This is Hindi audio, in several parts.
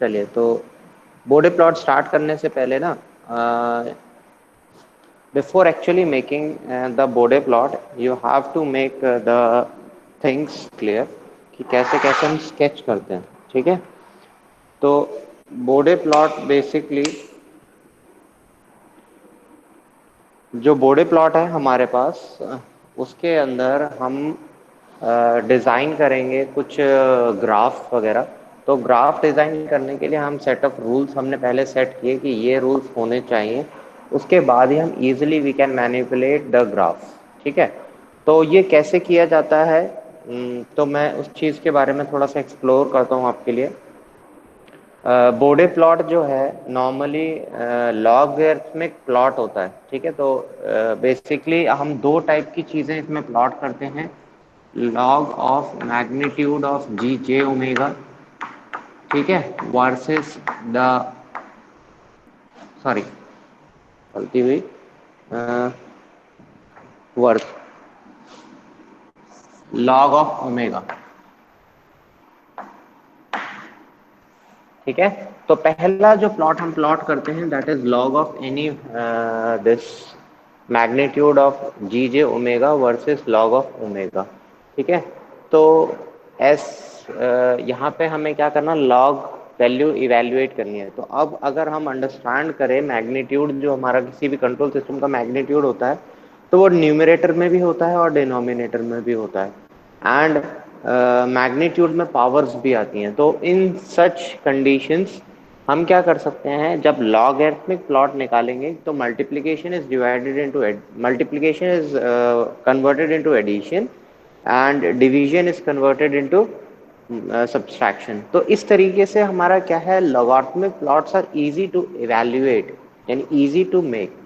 चलिए, तो बॉडी प्लॉट स्टार्ट करने से पहले ना, before actually making the body plot you have to make the things clear कि कैसे कैसे हम स्केच करते हैं। ठीक है, तो बॉडी प्लॉट बेसिकली, जो बॉडी प्लॉट है हमारे पास, उसके अंदर हम डिज़ाइन करेंगे कुछ ग्राफ वगैरह। तो ग्राफ डिज़ाइन करने के लिए हम सेट ऑफ रूल्स हमने पहले सेट किए कि ये रूल्स होने चाहिए, उसके बाद ही हम easily we can manipulate the graph. ठीक है, तो ये कैसे किया जाता है, तो मैं उस चीज़ के बारे में थोड़ा सा एक्सप्लोर करता हूँ आपके लिए। बॉडी प्लॉट जो है नॉर्मली लॉगरिथमिक प्लॉट होता है। ठीक है, तो बेसिकली हम दो टाइप की चीज़ें इसमें प्लॉट करते हैं, log of magnitude of G J omega, ठीक है, वर्सेस द, सॉरी गलती हुई, वर्थ लॉग ऑफ ओमेगा। ठीक है, तो पहला जो प्लॉट हम प्लॉट करते हैं that is log of any this magnitude of G J omega versus log of omega. ठीक है, तो एस यहाँ पे हमें क्या करना, लॉग वैल्यू इवेल्युएट करनी है। तो अब अगर हम अंडरस्टैंड करें मैग्नीट्यूड, जो हमारा किसी भी कंट्रोल सिस्टम का मैग्नीट्यूड होता है, तो वो न्यूमरेटर में भी होता है और डिनोमिनेटर में भी होता है, एंड मैग्नीट्यूड में पावर्स भी आती हैं। तो इन सच कंडीशंस हम क्या कर सकते हैं, जब लॉगरिथमिक प्लॉट निकालेंगे तो multiplication is divided into, multiplication is converted into addition and division is converted into subtraction. तो इस तरीके से हमारा क्या है, logarithmic plots are easy to evaluate, यानी इजी टू मेक।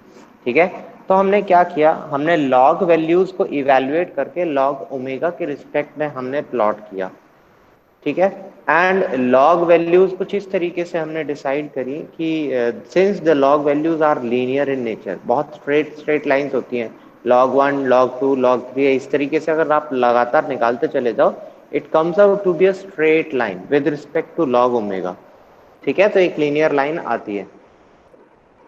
ठीक है, तो हमने क्या किया, हमने लॉग वैल्यूज को इवैल्यूएट करके लॉग ओमेगा के रिस्पेक्ट में हमने प्लॉट किया। ठीक है, एंड लॉग वैल्यूज कुछ इस तरीके से हमने डिसाइड करी कि since the log values are linear in nature, बहुत स्ट्रेट स्ट्रेट लाइंस होती हैं, log one log two log three, इस तरीके से अगर आप लगातार निकालते चले जाओ, it comes out to be a straight line with respect to log omega. ठीक है, तो एक लीनियर लाइन आती है।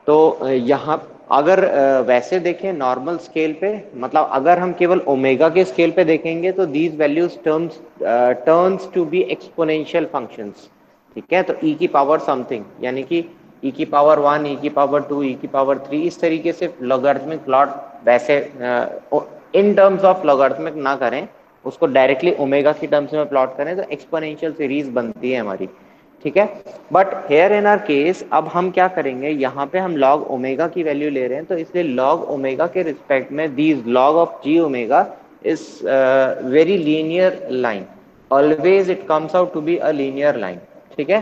तो यहाँ अगर वैसे देखें नॉर्मल स्केल पे, मतलब अगर हम केवल ओमेगा के स्केल पे देखेंगे तो these values turns to be exponential functions. ठीक है, तो ई की पावर समथिंग, यानी कि ई की पावर वन, ई की पावर टू, ई की पावर थ्री, इस तरीके से लॉगरिथमिक प्लॉट वैसे इन टर्म्स ऑफ लॉगरिथमिक ना करें, उसको डायरेक्टली ओमेगा की टर्म्स में प्लॉट करें तो एक्सपोनेंशियल सीरीज बनती है हमारी। ठीक है, but here in are case अब हम क्या करेंगे, यहाँ पे हम लॉग ओमेगा की वैल्यू ले रहे हैं, तो इसलिए लॉग ओमेगा के रिस्पेक्ट में these log of G omega is very linear line, always it comes out to be a linear line. ठीक है,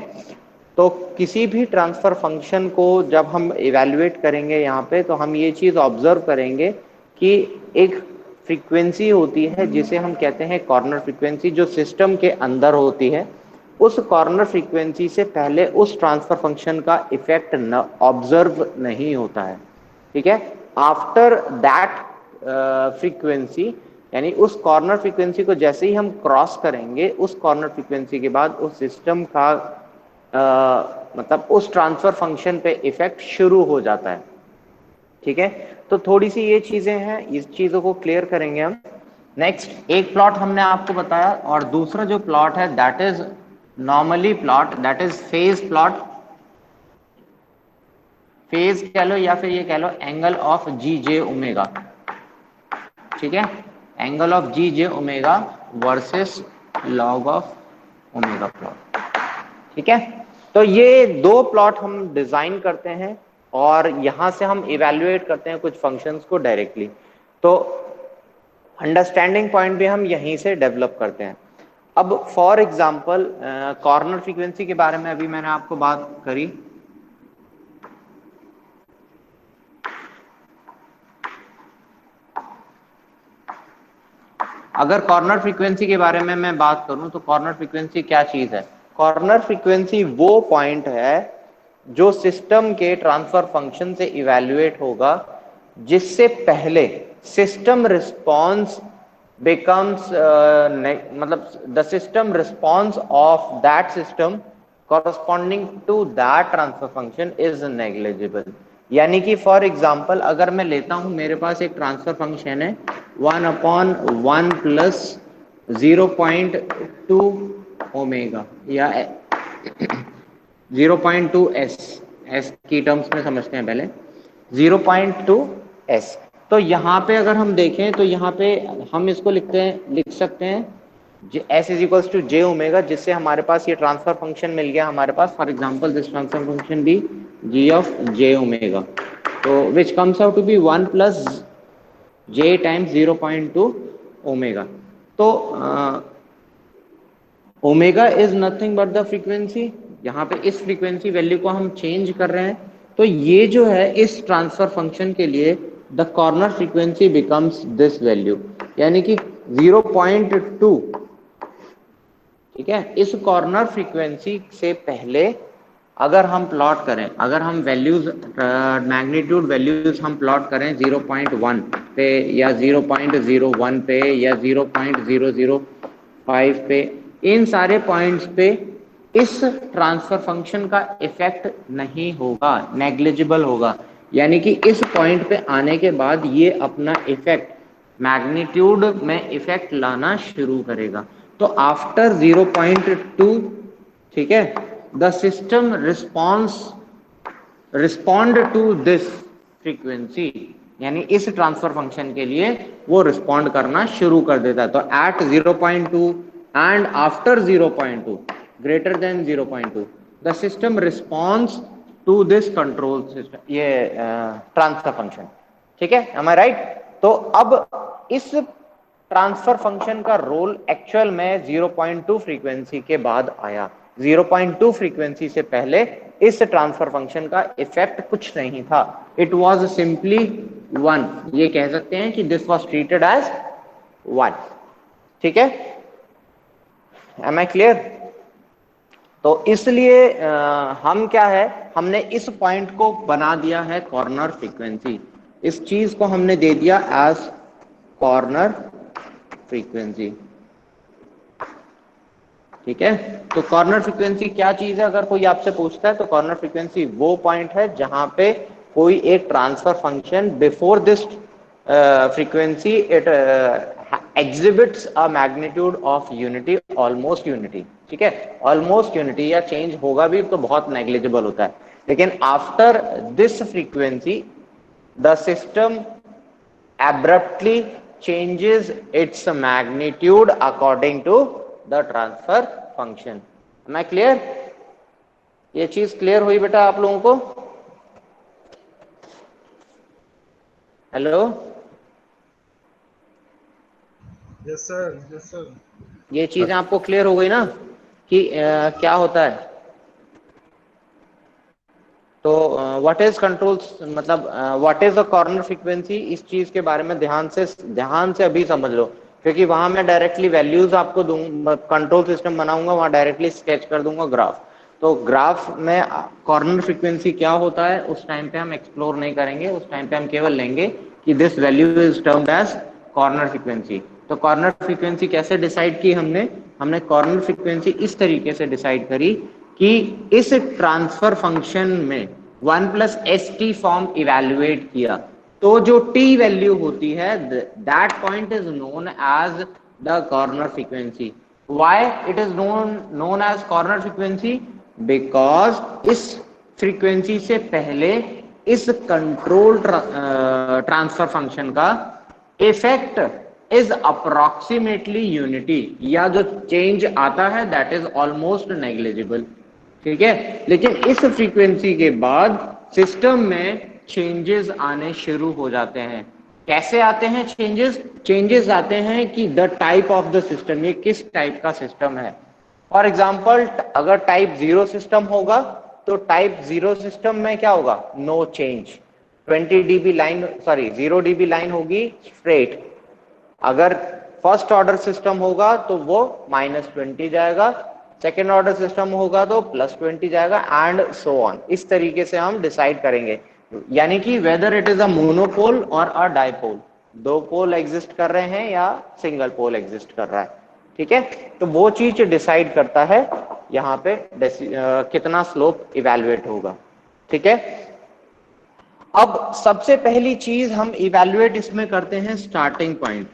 तो किसी भी ट्रांसफर फंक्शन को जब हम इवेल्युएट करेंगे यहाँ पे, तो हम ये चीज ऑब्जर्व करेंगे कि एक फ्रीक्वेंसी होती है जिसे हम कहते हैं कॉर्नर फ्रीक्वेंसी, जो सिस्टम के अंदर होती है। उस कॉर्नर फ्रीक्वेंसी से पहले उस ट्रांसफर फंक्शन का इफेक्ट न ऑब्जर्व नहीं होता है। ठीक है, आफ्टर दैट फ्रीक्वेंसी, यानी उस कॉर्नर फ्रीक्वेंसी को जैसे ही हम क्रॉस करेंगे, उस कॉर्नर फ्रीक्वेंसी के बाद उस सिस्टम का मतलब उस ट्रांसफर फंक्शन पे इफेक्ट शुरू हो जाता है। ठीक है, तो थोड़ी सी ये चीजें हैं, इस चीजों को क्लियर करेंगे हम। नेक्स्ट, एक प्लॉट हमने आपको बताया, और दूसरा जो प्लॉट है that is normally plot, that is phase plot. Phase कह लो या फिर ये कह लो angle of G J omega. ठीक है, angle of G J omega versus log of omega plot. ठीक है, तो ये दो प्लॉट हम डिजाइन करते हैं और यहां से हम इवेल्युएट करते हैं कुछ फंक्शंस को डायरेक्टली। तो अंडरस्टैंडिंग पॉइंट भी हम यहीं से डेवलप करते हैं। अब फॉर एग्जांपल कॉर्नर फ्रीक्वेंसी के बारे में अभी मैंने आपको बात करी। अगर कॉर्नर फ्रीक्वेंसी के बारे में मैं बात करूं तो कॉर्नर फ्रीक्वेंसी क्या चीज है, कॉर्नर फ्रीक्वेंसी वो पॉइंट है जो सिस्टम के ट्रांसफर फंक्शन से इवैल्यूएट होगा जिससे पहले सिस्टम रिस्पॉन्स बिकम्स मतलब the system response of that system corresponding to that transfer function is negligible. यानी कि फॉर एग्जाम्पल अगर मैं लेता हूं मेरे पास एक ट्रांसफर फंक्शन है 1/1 प्लस 0.2 ओमेगा या 0.2 एस की टर्म्स में समझते हैं पहले 0.2 एस। तो यहाँ पे अगर हम देखें तो यहाँ पे हम इसको लिख सकते हैं S is equals to J omega, जिससे हमारे पास ये ट्रांसफर फंक्शन मिल गया हमारे पास। For example this transfer function be G of J omega, तो which comes out to be 1 plus J times 0.2 omega. तो omega is nothing but the frequency, यहाँ पे इस फ्रीक्वेंसी वैल्यू को हम चेंज कर रहे हैं। तो ये जो है इस ट्रांसफर फंक्शन के लिए the corner frequency becomes this value, यानी कि 0.2। ठीक है, इस कॉर्नर फ्रीक्वेंसी से पहले अगर हम प्लॉट करें, अगर हम वैल्यूज मैग्नीट्यूड वैल्यूज हम प्लॉट करें 0.1 पे या 0.01 पे या 0.005 पे, इन सारे पॉइंट्स पे इस ट्रांसफर फंक्शन का इफेक्ट नहीं होगा, नेग्लिजिबल होगा। यानी कि इस पॉइंट पे आने के बाद ये अपना इफेक्ट मैग्नीट्यूड में इफेक्ट लाना शुरू करेगा। तो आफ्टर 0.2, ठीक है, the system respond to this frequency, यानी इस ट्रांसफर फंक्शन के लिए वो रिस्पॉन्ड करना शुरू कर देता है। तो at 0.2 and after 0.2 greater than 0.2 the system responds to this control system, ये ट्रांसफर फंक्शन। ठीक है, एम आई राइट? तो अब इस ट्रांसफर फंक्शन का रोल एक्चुअल में 0.2 फ्रीक्वेंसी के बाद आया। 0.2 फ्रीक्वेंसी से पहले इस ट्रांसफर फंक्शन का इफेक्ट कुछ नहीं था, इट वाज सिंपली 1। ये कह सकते हैं कि दिस वाज ट्रीटेड एज 1। ठीक है, एम आई क्लियर? तो इसलिए हम क्या है, हमने इस पॉइंट को बना दिया है कॉर्नर फ्रीक्वेंसी, इस चीज को हमने दे दिया एज कॉर्नर फ्रीक्वेंसी। ठीक है, तो कॉर्नर फ्रीक्वेंसी क्या चीज है? अगर कोई आपसे पूछता है तो कॉर्नर फ्रीक्वेंसी वो पॉइंट है जहां पे कोई एक transfer function before this frequency it exhibits a magnitude of unity, almost unity. ठीक है, ऑलमोस्ट यूनिटी, या चेंज होगा भी तो बहुत नेग्लिजिबल होता है। लेकिन after this frequency the system abruptly changes its magnitude according to the transfer function. Am I clear? ये चीज क्लियर हुई बेटा आप लोगों को? Hello? Yes sir, yes sir. ये चीजें आपको क्लियर हो गई ना कि क्या होता है? तो व्हाट इज कंट्रोल, मतलब what is the corner frequency, इस चीज के बारे में ध्यान से अभी समझ लो, क्योंकि वहां मैं डायरेक्टली वैल्यूज आपको दूंगा, कंट्रोल सिस्टम बनाऊंगा, वहां डायरेक्टली स्केच कर दूंगा ग्राफ। तो ग्राफ में कॉर्नर फ्रीक्वेंसी क्या होता है उस टाइम पे हम एक्सप्लोर नहीं करेंगे, उस टाइम पे हम केवल लेंगे कि this value is termed as corner frequency. तो कॉर्नर फ्रीक्वेंसी कैसे डिसाइड की हमने कॉर्नर फ्रीक्वेंसी इस तरीके से डिसाइड करी कि इस ट्रांसफर फंक्शन में 1 plus S T form evaluate किया, तो जो टी वैल्यू होती है that point is known as the corner frequency. Why it is known as corner frequency? Because इस फ्रीक्वेंसी से पहले इस कंट्रोल ट्रांसफर फंक्शन का इफेक्ट इज अप्रोक्सीमेटली यूनिटी, या जो चेंज आता है दैट इज ऑलमोस्ट नेग्लिजिबल। ठीक है, लेकिन इस फ्रीक्वेंसी के बाद सिस्टम में चेंजेस आने शुरू हो जाते हैं। कैसे आते हैं चेंजेस आते हैं कि the type of the system, ये किस टाइप का सिस्टम है। फॉर एग्जाम्पल अगर टाइप 0 सिस्टम होगा तो टाइप 0 सिस्टम में क्या होगा? No change, 20 dB line, sorry 0 dB line होगी स्ट्रेट। अगर फर्स्ट ऑर्डर सिस्टम होगा तो वो -20 जाएगा, सेकेंड ऑर्डर सिस्टम होगा तो +20 जाएगा, एंड सो ऑन। इस तरीके से हम डिसाइड करेंगे, यानी कि weather it is a monopole और अ डाइपोल, दो पोल एग्जिस्ट कर रहे हैं या सिंगल पोल एग्जिस्ट कर रहा है। ठीक है, तो वो चीज डिसाइड करता है यहाँ पे कितना स्लोप इवैल्यूएट होगा। ठीक है, अब सबसे पहली चीज हम इवैल्यूएट इसमें करते हैं स्टार्टिंग पॉइंट।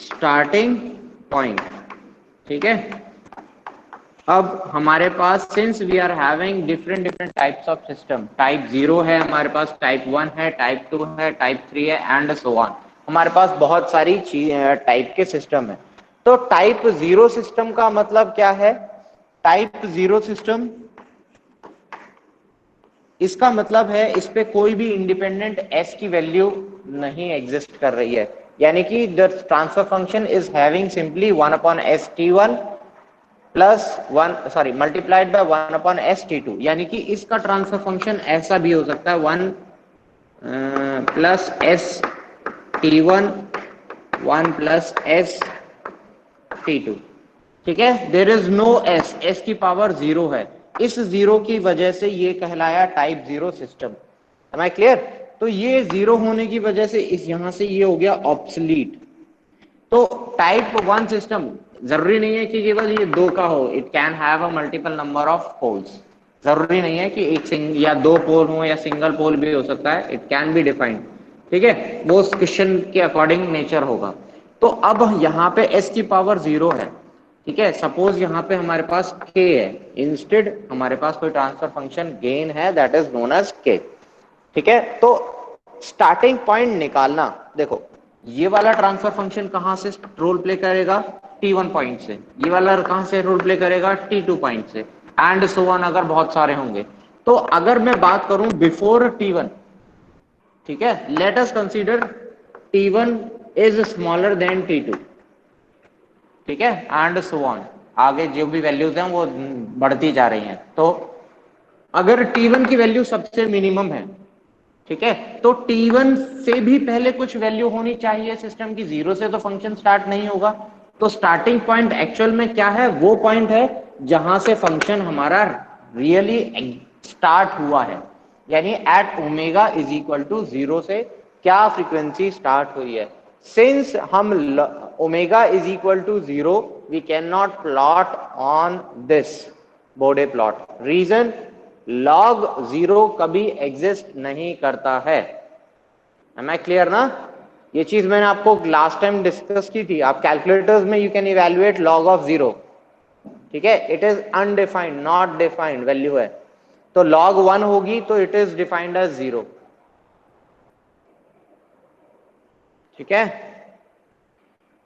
स्टार्टिंग पॉइंट, ठीक है। अब हमारे पास since we are having different different types of system, type 0 है हमारे पास, टाइप 1 है, टाइप 2 है, टाइप 3 है एंड सो ऑन। हमारे पास बहुत सारी टाइप के सिस्टम है। तो टाइप 0 सिस्टम का मतलब क्या है? टाइप 0 सिस्टम, इसका मतलब है इस पे कोई भी इंडिपेंडेंट s की वैल्यू नहीं एग्जिस्ट कर रही है, यानी कि the transfer function is having simply 1 upon S T one plus 1 sorry multiplied by 1 upon S T two, यानी कि इसका ट्रांसफर फंक्शन ऐसा भी हो सकता है 1 plus S T one 1 plus S T two. ठीक है, there is no S, S की पावर 0 है, इस 0 की वजह से ये कहलाया type 0 system. Am I clear? तो ये 0 होने की वजह से इस यहां से ये हो गया ऑब्सलीट। तो टाइप 1 सिस्टम जरूरी नहीं है कि केवल ये 2 का हो, it can have a multiple number of poles. जरूरी नहीं है कि एक या 2 पोल हो या सिंगल पोल भी हो सकता है, इट कैन बी डिफाइंड। ठीक है, वो उस क्वेश्चन के अकॉर्डिंग नेचर होगा। तो अब यहाँ पे s की पावर 0 है। ठीक है, सपोज यहाँ पे हमारे पास k है, इंस्टेड हमारे पास कोई ट्रांसफर फंक्शन गेन है that is known as k। ठीक है, तो स्टार्टिंग पॉइंट निकालना, देखो ये वाला ट्रांसफर फंक्शन कहां से रोल प्ले करेगा? t1 पॉइंट से। ये वाला कहां से रोल प्ले करेगा? t2 पॉइंट से, एंड सो ऑन अगर बहुत सारे होंगे। तो अगर मैं बात करूं बिफोर t1, ठीक है, let us consider t1 is smaller than t2, ठीक है, एंड सो ऑन, आगे जो भी वैल्यूज हैं वो बढ़ती जा रही हैं। तो अगर t1 की वैल्यू सबसे मिनिमम है, ठीक है, तो t1 से भी पहले कुछ वैल्यू होनी चाहिए सिस्टम की, 0 से तो फंक्शन स्टार्ट नहीं होगा। तो स्टार्टिंग पॉइंट एक्चुअल में क्या है? वो पॉइंट है जहां से फंक्शन हमारा रियली स्टार्ट हुआ है, यानी at omega is equal to 0 से क्या फ्रीक्वेंसी स्टार्ट हुई है। सिंस हम omega is equal to 0 we can not plot on this Bode plot. Reason, log 0 कभी एग्जिस्ट नहीं करता है। एम आई क्लियर ना? ये चीज मैंने आपको लास्ट टाइम डिस्कस की थी। आप कैलकुलेटर्स में you can evaluate log of 0, ठीक है, it is undefined, not defined value है। तो log 1 होगी तो इट इज डिफाइंड एज 0। ठीक है,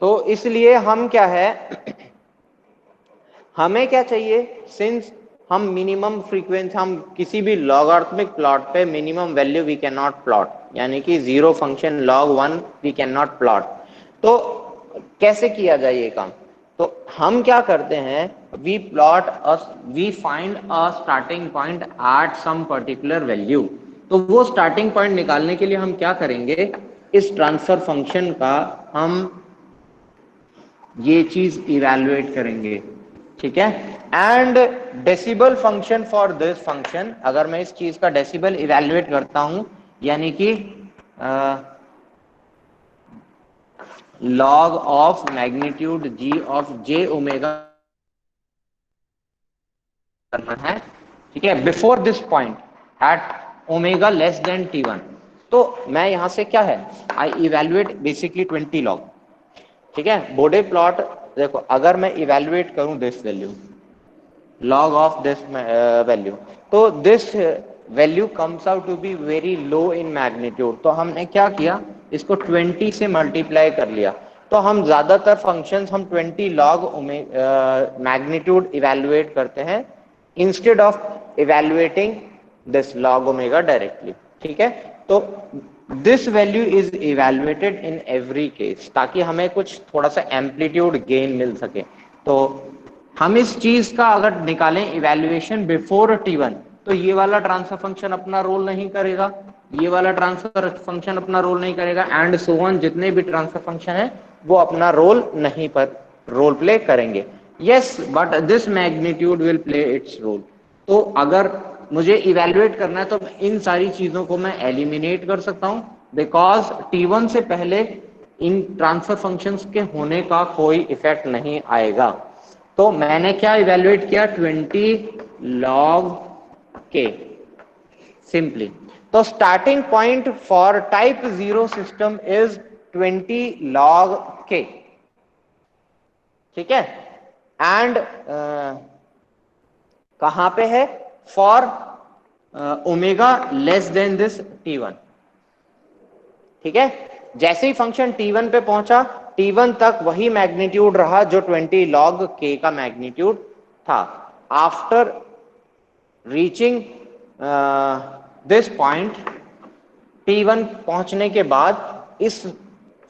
तो इसलिए हम क्या है, हमें क्या चाहिए, सिंस हम मिनिमम फ्रीक्वेंसी, हम किसी भी लॉगरिथमिक प्लॉट पे minimum value we can not plot, यानी कि 0 function log 1 we can not plot. तो कैसे किया जाए ये काम? तो हम क्या करते हैं, we plot we find a starting point at some particular value. तो वो स्टार्टिंग पॉइंट निकालने के लिए हम क्या करेंगे, इस ट्रांसफर फंक्शन का हम ये चीज इवैल्यूएट करेंगे। ठीक है, and decibel function for this function, अगर मैं इस चीज का डेसिबल इवैल्यूएट करता हूं, यानी कि log of magnitude g of j omega करना है, ठीक है, before this point at omega less than t1। तो मैं यहां से क्या है, आई इवैल्यूएट बेसिकली 20 log। ठीक है, बोडे प्लॉट, देखो अगर मैं इवैल्यूएट करूं this value, log of this value, तो this value comes out to be very low in magnitude. तो हमने क्या किया, इसको 20 से मल्टीप्लाई कर लिया। तो हम ज्यादातर फंक्शंस हम 20 log मैग्नीट्यूड इवैल्यूएट करते हैं instead of evaluating this log omega directly. ठीक है, तो this value is evaluated in every case, ताकि हमें कुछ थोड़ा सा एम्पलीट्यूड गेन मिल सके। तो हम इस चीज का अगर निकालें इवैल्यूएशन बिफोर t1, तो ये वाला ट्रांसफर फंक्शन अपना रोल नहीं करेगा, ये वाला ट्रांसफर फंक्शन अपना रोल नहीं करेगा, एंड सो ऑन, जितने भी ट्रांसफर फंक्शन है वो अपना रोल नहीं पर रोल प्ले करेंगे। Yes, but this magnitude will play its role. तो अगर मुझे इवैल्यूएट करना है तो इन सारी चीजों को मैं एलिमिनेट कर सकता हूं, बिकॉज t1 से पहले इन ट्रांसफर फंक्शंस के होने का कोई इफेक्ट नहीं आएगा। तो मैंने क्या इवेल्युएट किया, 20 log k सिंपली। तो starting point for type 0 system is 20 log k, ठीक है। एंड कहां पे है, for omega less then this t1, ठीक है। जैसे ही फंक्शन t1 पे पहुंचा, t1 तक वही मैग्नीट्यूड रहा जो 20 log k का मैग्नीट्यूड था। After reaching this point, t1 पहुंचने के बाद इस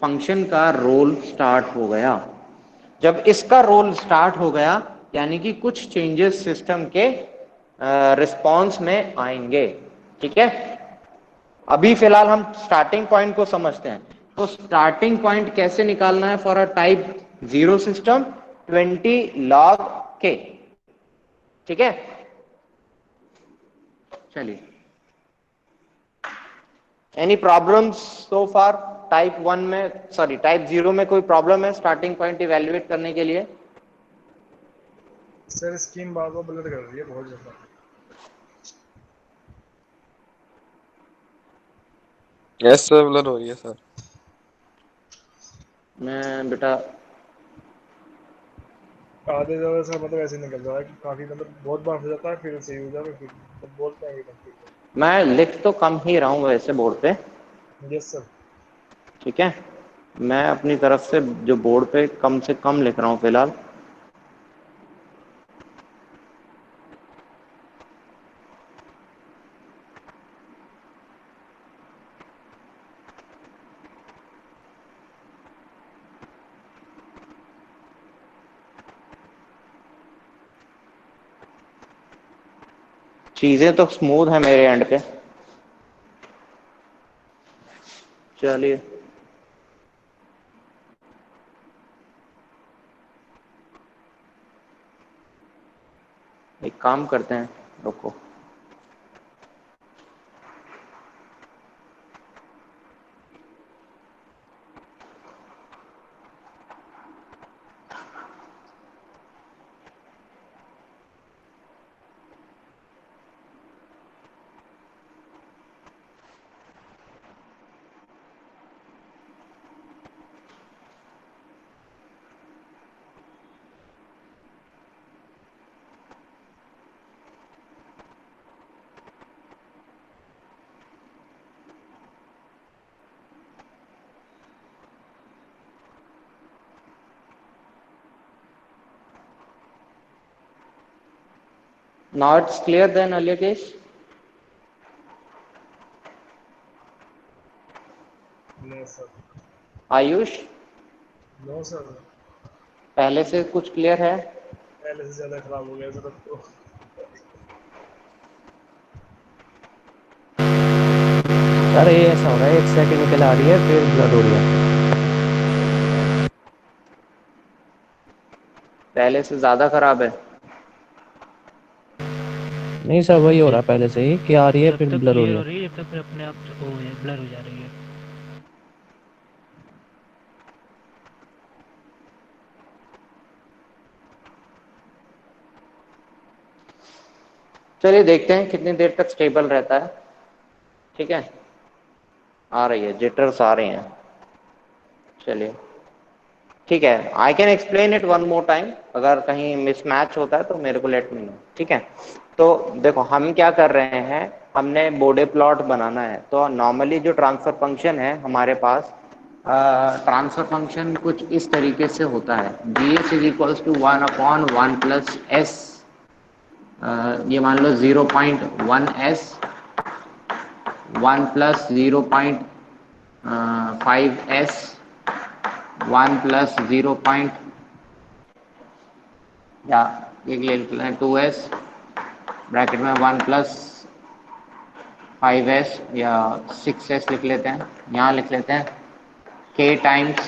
फंक्शन का रोल स्टार्ट हो गया। जब इसका रोल स्टार्ट हो गया, यानी कि कुछ चेंजेस सिस्टम के रिस्पॉन्स में आएंगे, ठीक है। अभी फिलहाल हम स्टार्टिंग पॉइंट को समझते हैं। तो स्टार्टिंग पॉइंट कैसे निकालना है for a type 0 system, 20 log k, ठीक है। चलिए, एनी प्रॉब्लम्स सो फार? टाइप 1 में, सॉरी टाइप 0 में कोई प्रॉब्लम है स्टार्टिंग पॉइंट इवेल्युएट करने के लिए? सर स्क्रीन बार बार ब्लर कर रही है बहुत ज्यादा। यस सर, ब्लर हो रही है सर। मैं बेटा आधे ज्यादा सर मतलब ऐसे निकल रहा है कि काफी मतलब बहुत बार हो जाता है फिर सही हो जाता है फिर मतलब बोलते हैं एकदम ठीक मैं लिख तो कम ही रहा हूं वैसे बोर्ड पे, है। Yes sir. ठीक है। मैं अपनी तरफ से जो बोर्ड पे कम से कम लिख रहा हूं फिलहाल। चीजें तो स्मूथ है मेरे एंड पे। चलिए, एक काम करते हैं, रुको। Now it's clear then Alikesh? No sir. Ayush, no sir. पहले से कुछ क्लियर है? पहले से ज्यादा खराब हो गया सर अब तो। सर ये ऐसा हो रहा है, एक सेकंड निकल आ रही है फिर ब्लर हो रही है। पहले से ज्यादा खराब है? नहीं सर, वही हो रहा है पहले से ही कि आ रही है जब फिर तक ब्लर हो रही क्लियर हो है। रही है, जब तक फिर अपने आप वो है ब्लर हो जा रही है। चलिए देखते हैं कितनी देर तक स्टेबल रहता है, ठीक है। आ रही है, जिटर्स आ रही हैं। चलिए ठीक है, I can explain it one more time. अगर कहीं मिसमैच होता है तो मेरे को लेट मी नो, ठीक है। तो देखो हम क्या कर रहे हैं, हमने बोडे प्लॉट बनाना है। तो नॉर्मली जो ट्रांसफर फंक्शन है हमारे पास, ट्रांसफर फंक्शन कुछ इस तरीके से होता है, G S is equals to 1/1 plus S. ये मान लो 0.1 s, 1 प्लस 0.5 s, 1 प्लस 0. या एक ले लेते हैं 2s, ब्रैकेट में 1 प्लस 5s या 6s लिख लेते हैं। यहाँ लिख लेते हैं k टाइम्स,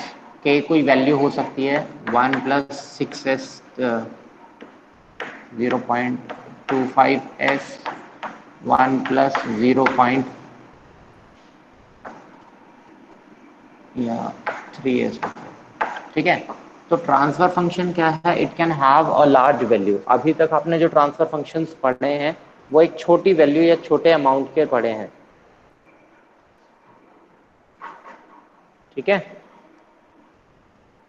k कोई वैल्यू हो सकती है, 1 प्लस 6s 0.25s, 1 प्लस 0. या 3s, ठीक है। तो ट्रांसफर फंक्शन क्या है, it can have a large value. अभी तक आपने जो ट्रांसफर फंक्शंस पढ़े हैं वो एक छोटी वैल्यू या छोटे अमाउंट के पढ़े हैं, ठीक है।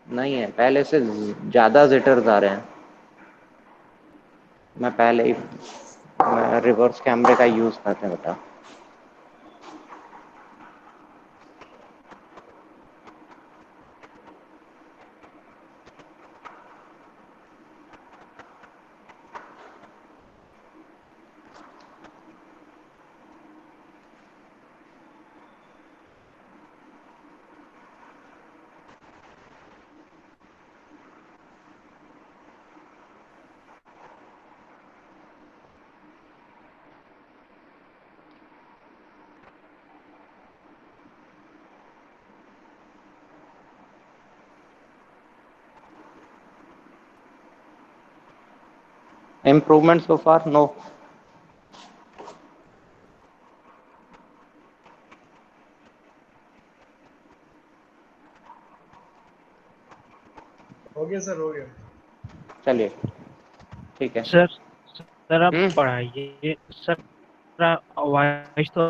नहीं है, पहले से ज्यादा जिटर्स आ रहे हैं। मैं पहले ही रिवर्स कैमरे का यूज करते हैं बेटा। Improvement so far? No. हो गया सर, हो गया। चलिए ठीक है। सर सर आप हम्म पढ़ाइए सर। वॉइस तो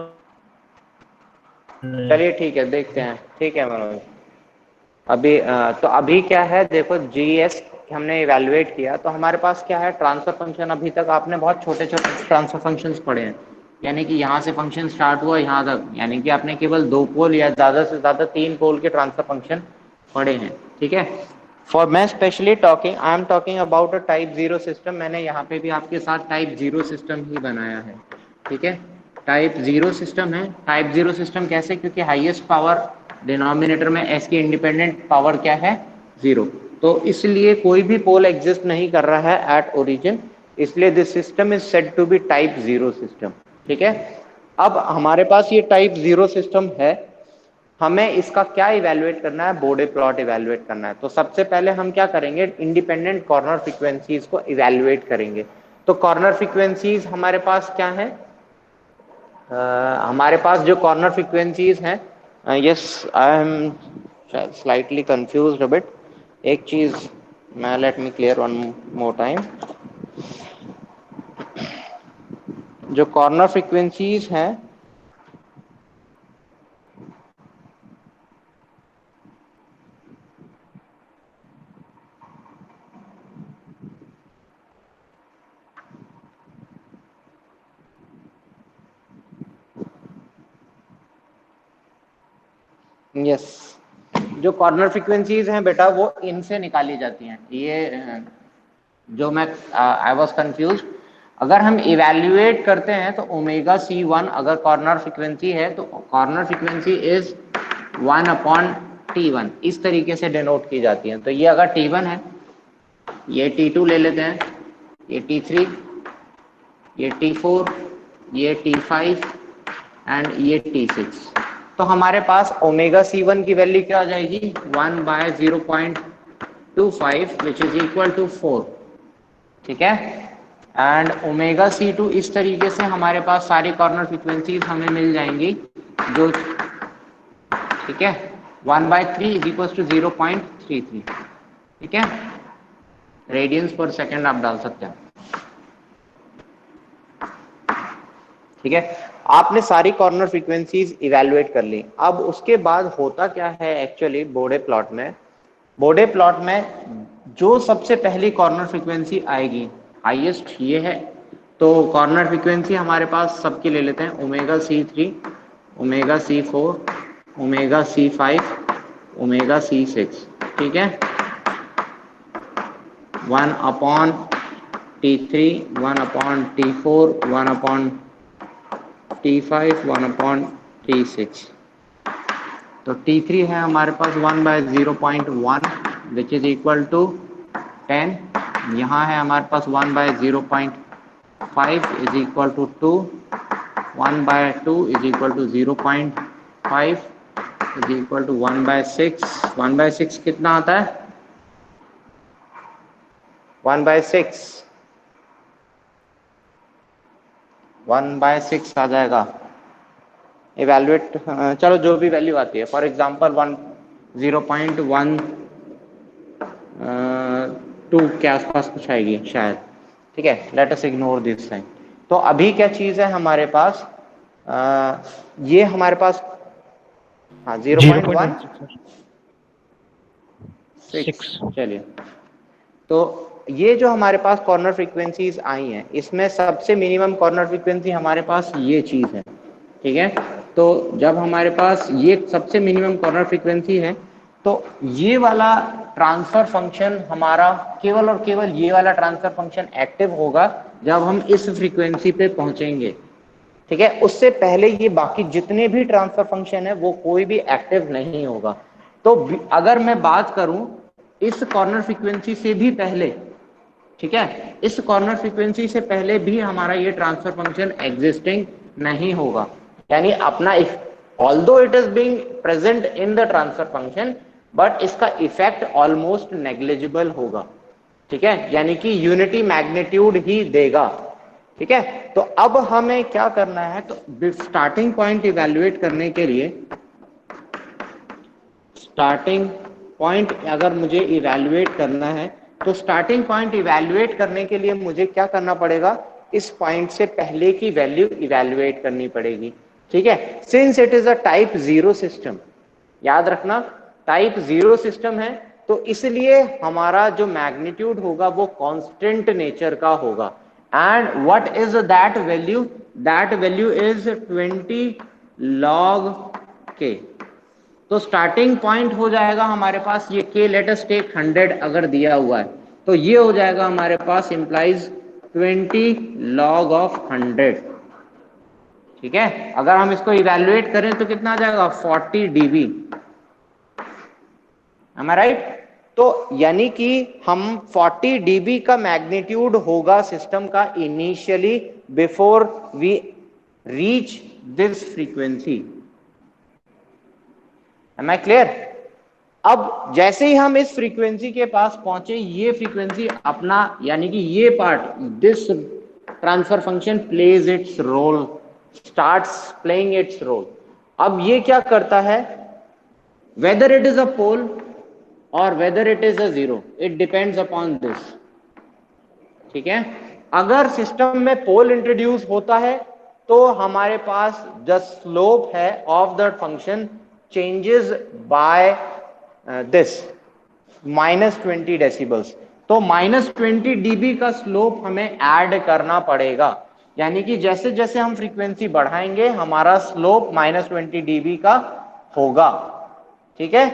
चलिए ठीक है, देखते हैं। ठीक है मनोज। अभी तो अभी क्या है देखो, जीएस हमने इवेलुएट किया तो हमारे पास क्या है, ट्रांसफर फंक्शन। अभी तक आपने बहुत छोटे छोटे ट्रांसफर फंक्शंस पढ़े हैं, यानी कि यहाँ से फंक्शन स्टार्ट हुआ यहाँ तक, यानी कि आपने केवल 2 पोल या ज़्यादा से ज़्यादा 3 पोल के ट्रांसफर फंक्शन पढ़े हैं, ठीक है। फॉर मैं specially talking, I am talking about a type 0 system. मैंने यहाँ पे भी आपके साथ टाइप 0 सिस्टम ही बनाया है, ठीक है। टाइप 0 सिस्टम है। टाइप 0 सिस्टम कैसे, क्योंकि हाईएस्ट पावर डिनोमिनेटर में एस की इंडिपेंडेंट पावर क्या है, 0। तो इसलिए कोई भी पोल एग्जिस्ट नहीं कर रहा है एट ओरिजिन, इसलिए this system is said to be type 0 system, ठीक है। अब हमारे पास ये टाइप 0 सिस्टम है, हमें इसका क्या इवेलुएट करना है, बोडे प्लॉट इवेलुएट करना है। तो सबसे पहले हम क्या करेंगे, इंडिपेंडेंट कॉर्नर फ्रीक्वेंसीज को इवेलुएट करेंगे। तो कॉर्नर फ्रीक्वेंसीज हमारे पास क्या है, हमारे पास जो कॉर्नर फ्रीक्वेंसीज हैं, yes I am slightly confused bit. एक चीज मैं, let me clear one more time. जो कॉर्नर फ्रीक्वेंसीज हैं, यस जो कॉर्नर फ्रीक्वेंसीज हैं बेटा वो इनसे निकाली जाती हैं। ये जो मैं, आई वॉज कंफ्यूज। अगर हम इवेल्युएट करते हैं तो ओमेगा C1 अगर कॉर्नर फ्रीक्वेंसी है तो कॉर्नर फ्रीक्वेंसी इज 1/T1, इस तरीके से डिनोट की जाती है। तो ये अगर T1 है, ये T2 ले लेते हैं, ये T3, ये T4, ये T5 एंड ये T6। तो हमारे पास ओमेगा C1 की वैल्यू क्या आ जाएगी, 1/0.25 विच इज इक्वल टू 4, ठीक है। एंड ओमेगा C2 इस तरीके से हमारे पास सारी कॉर्नर फ्रीक्वेंसीज हमें मिल जाएंगी, जो ठीक है 1/3 इज इक्वल टू 0.33, ठीक है। रेडियंस पर सेकेंड आप डाल सकते हैं, ठीक है। आपने सारी कॉर्नर फ्रीक्वेंसीज इवेलुएट कर ली। अब उसके बाद होता क्या है एक्चुअली बोडे प्लॉट में, बोडे प्लॉट में जो सबसे पहली कॉर्नर फ्रीक्वेंसी आएगी, हाईएस्ट ये है, तो कॉर्नर फ्रीक्वेंसी हमारे पास सबकी ले लेते हैं, omega C3, omega C4, omega C5, omega C6, ठीक है। 1/T3, 1/T4, 1/T5, 1/T6। तो T3 है हमारे पास 1/0.1 विच इज इक्वल टू 10। यहाँ है हमारे पास 1/0.5 is equal to 2, 1/2 is equal to 0.5 is equal to 1/6। 1/6 कितना आता है, 1/6 1/6 आ जाएगा। इवेलुएट, चलो जो भी वैल्यू आती है, फॉर एग्जांपल 0.1 2 के आसपास कुछ आएगी शायद। ठीक है, let us ignore this sign. तो अभी क्या चीज़ है हमारे पास, ये हमारे पास, हाँ 0.16। 0.16 चलिए, तो ये जो हमारे पास कॉर्नर फ्रीक्वेंसीज आई हैं, इसमें सबसे मिनिमम कॉर्नर फ्रीक्वेंसी हमारे पास ये चीज़ है। ठीक है, तो जब हमारे पास ये सबसे मिनिमम कॉर्नर फ्रीक्वेंसी है, तो ये वाला ट्रांसफर फंक्शन हमारा केवल और केवल ये वाला ट्रांसफर फंक्शन एक्टिव होगा जब हम इस फ्रीक्वेंसी पे पहुंचेंगे। ठीक है, उससे पहले ये बाकी जितने भी ट्रांसफर फंक्शन है वो कोई भी एक्टिव नहीं होगा। तो अगर मैं बात करूं इस कॉर्नर फ्रीक्वेंसी से भी पहले, ठीक है, इस कॉर्नर फ्रीक्वेंसी से पहले भी हमारा ये ट्रांसफर फंक्शन एग्जिस्टिंग नहीं होगा। यानी अपना although it is being present in the transfer function, but इसका इफेक्ट ऑलमोस्ट नेग्लिजिबल होगा। ठीक है, यानी कि यूनिटी मैग्नीट्यूड ही देगा। ठीक है, तो अब हमें क्या करना है, तो स्टार्टिंग पॉइंट इवैल्यूएट करने के लिए, स्टार्टिंग पॉइंट अगर मुझे इवैल्यूएट करना है, तो स्टार्टिंग पॉइंट इवैल्यूएट करने के लिए मुझे क्या करना पड़ेगा, इस पॉइंट से पहले की वैल्यू इवैल्यूएट करनी पड़ेगी। ठीक है, since it is a type 0 system, याद रखना टाइप 0 सिस्टम है, तो इसलिए हमारा जो मैग्नीट्यूड होगा वो कांस्टेंट नेचर का होगा। And what is that value, that value is 20 log k। तो स्टार्टिंग पॉइंट हो जाएगा हमारे पास ये k, लेट अस टेक 100 अगर दिया हुआ है, तो ये हो जाएगा हमारे पास इंप्लाइज 20 log of 100। ठीक है, अगर हम इसको इवैल्यूएट करें तो कितना आ जाएगा, 40 dB। am I right? तो यानी कि हम 40 dB का मैग्नीट्यूड होगा सिस्टम का initially before we reach this frequency. Am I clear? अब जैसे ही हम इस फ्रीक्वेंसी के पास पहुंचे, ये फ्रीक्वेंसी अपना यानी कि ये part, this transfer function plays its role, starts playing its role. अब ये क्या करता है, whether it is a pole और whether it is a zero, it depends upon this. ठीक है, अगर सिस्टम में पोल इंट्रोड्यूस होता है तो हमारे पास द स्लोप है of the function changes by this -20 decibels. तो -20 dB का स्लोप हमें ऐड करना पड़ेगा, यानी कि जैसे जैसे हम फ्रीक्वेंसी बढ़ाएंगे हमारा स्लोप -20 dB का होगा। ठीक है,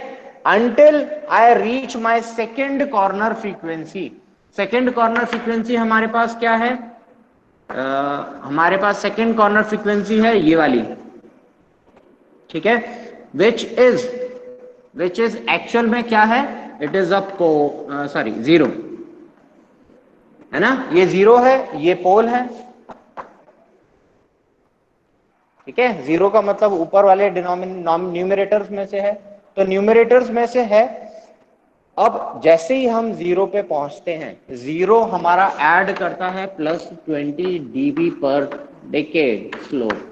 until I reach my second corner frequency. Second corner frequency हमारे पास क्या है, हमारे पास सेकेंड कॉर्नर फ्रीक्वेंसी है ये वाली। ठीक है, विच इज एक्चुअल में क्या है, इट इज सॉरी 0 है ना, ये 0 है, ये पोल है। ठीक है, 0 का मतलब ऊपर वाले न्यूमरेटर्स में से है, तो न्यूमरेटर्स में से है। अब जैसे ही हम 0 पे पहुंचते हैं, 0 हमारा ऐड करता है +20 dB पर डेकेड स्लोप,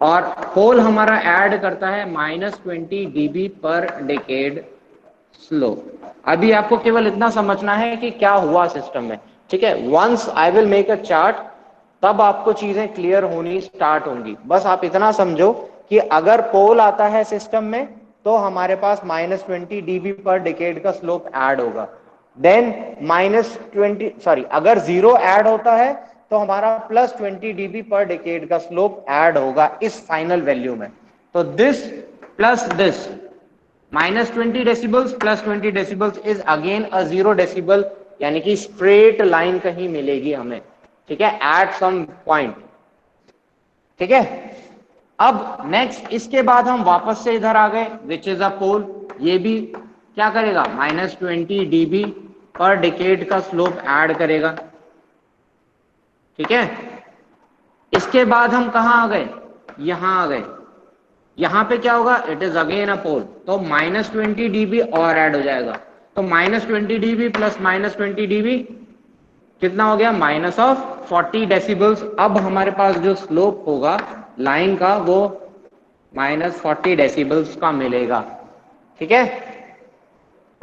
और पोल हमारा ऐड करता है -20 dB पर डेकेड स्लोप। अभी आपको केवल इतना समझना है कि क्या हुआ सिस्टम में। ठीक है, once I will make a chart, तब आपको चीजें क्लियर होनी स्टार्ट होंगी। बस आप इतना समझो कि अगर पोल आता है सिस्टम में तो हमारे पास -20 dB पर डेकेड का स्लोप ऐड होगा। देन अगर 0 ऐड होता है तो हमारा +20 dB पर डेकेड का स्लोप ऐड होगा इस फाइनल वैल्यू में। तो this plus this -20 decibels +20 decibels is again a 0 decibel, यानी कि स्ट्रेट लाइन कहीं मिलेगी हमें। ठीक है, एट सम पॉइंट। ठीक है, अब नेक्स्ट इसके बाद हम वापस से इधर आ गए, विच इज अ पोल। ये भी क्या करेगा, -20 dB पर डेकेड का स्लोप ऐड करेगा। ठीक है, इसके बाद हम कहां आ गए, यहां आ गए। यहां पे क्या होगा, इट इज अगेन अ पोल, तो -20 dB और ऐड हो जाएगा। तो -20 dB प्लस -20 dB कितना हो गया, -40 डेसिबल्स। अब हमारे पास जो स्लोप होगा लाइन का वो -40 डेसिबल्स का मिलेगा। ठीक है,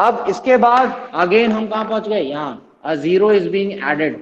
अब इसके बाद अगेन हम कहां पहुंच गए, यहां a zero is being added,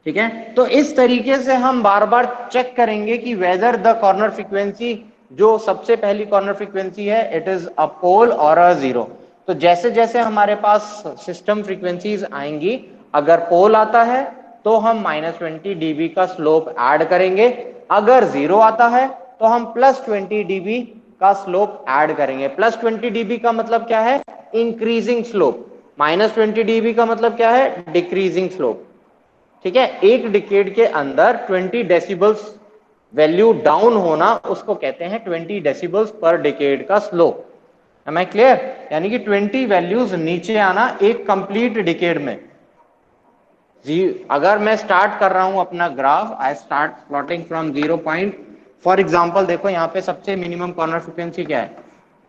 ठीक है। तो इस तरीके से हम बार बार चेक करेंगे कि वेदर द कॉर्नर फ्रीक्वेंसी, जो सबसे पहली कॉर्नर फ्रीक्वेंसी है, इट इज अ पोल और अ जीरो। तो जैसे जैसे हमारे पास सिस्टम फ्रीक्वेंसीज आएंगी, अगर पोल आता है तो हम -20 dB का स्लोप ऐड करेंगे, अगर जीरो आता है तो हम +20 dB का स्लोप ऐड करेंगे। +20 dB का मतलब क्या है, इंक्रीजिंग स्लोप, -20 dB का मतलब क्या है, डिक्रीजिंग स्लोप, ठीक है। एक डिकेड के अंदर 20 डेसिबल्स वैल्यू डाउन होना, उसको कहते हैं 20 डेसिबल्स पर डिकेड का स्लोप। M I clear? यानी कि 20 वैल्यूज नीचे आना एक कंप्लीट डिकेड में। जी, अगर मैं स्टार्ट कर रहा हूं अपना graph, I start plotting from 0 point, for example देखो यहाँ पे सबसे मिनिमम कॉर्नर फ्रीक्वेंसी क्या है,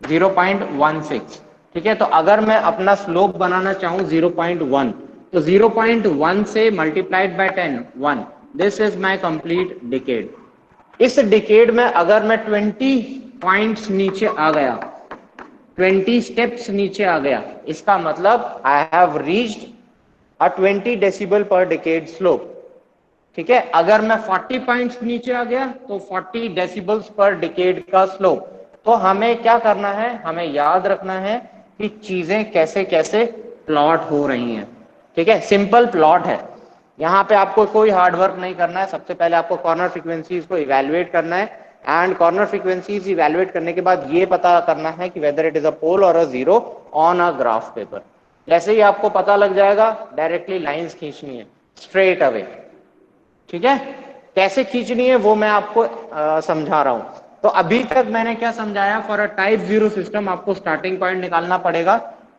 0.16, ठीक है। तो अगर मैं अपना स्लोप बनाना चाहूं 0.1, तो 0.1 से multiplied by 10, 1, this is my complete decade. इस डिकेड में अगर मैं 20 पॉइंट्स नीचे आ गया, 20 स्टेप्स नीचे आ गया, इसका मतलब I have reached a 20 decibel पर डिकेड स्लोप, ठीक है। अगर मैं 40 पॉइंट्स नीचे आ गया तो 40 डेसिबल्स पर डिकेड का स्लोप। तो हमें क्या करना है, हमें याद रखना है कि चीजें कैसे कैसे प्लॉट हो रही हैं, ठीक है। सिंपल प्लॉट है, यहाँ पे आपको कोई हार्ड वर्क नहीं करना है। सबसे पहले आपको कॉर्नर फ्रीक्वेंसीज को इवेलुएट करना है, एंड कॉर्नर फ्रीक्वेंसीज इवेलुएट करने के बाद ये पता करना है कि weather it is a pole और a zero on a graph paper. जैसे ही आपको पता लग जाएगा, डायरेक्टली लाइंस खींचनी है स्ट्रेट अवे, ठीक है। कैसे खींचनी है वो मैं आपको समझा रहा हूं। तो अभी तक मैंने क्या समझाया, for a type zero system आपको स्टार्टिंग पॉइंट निकालना पड़ेगा।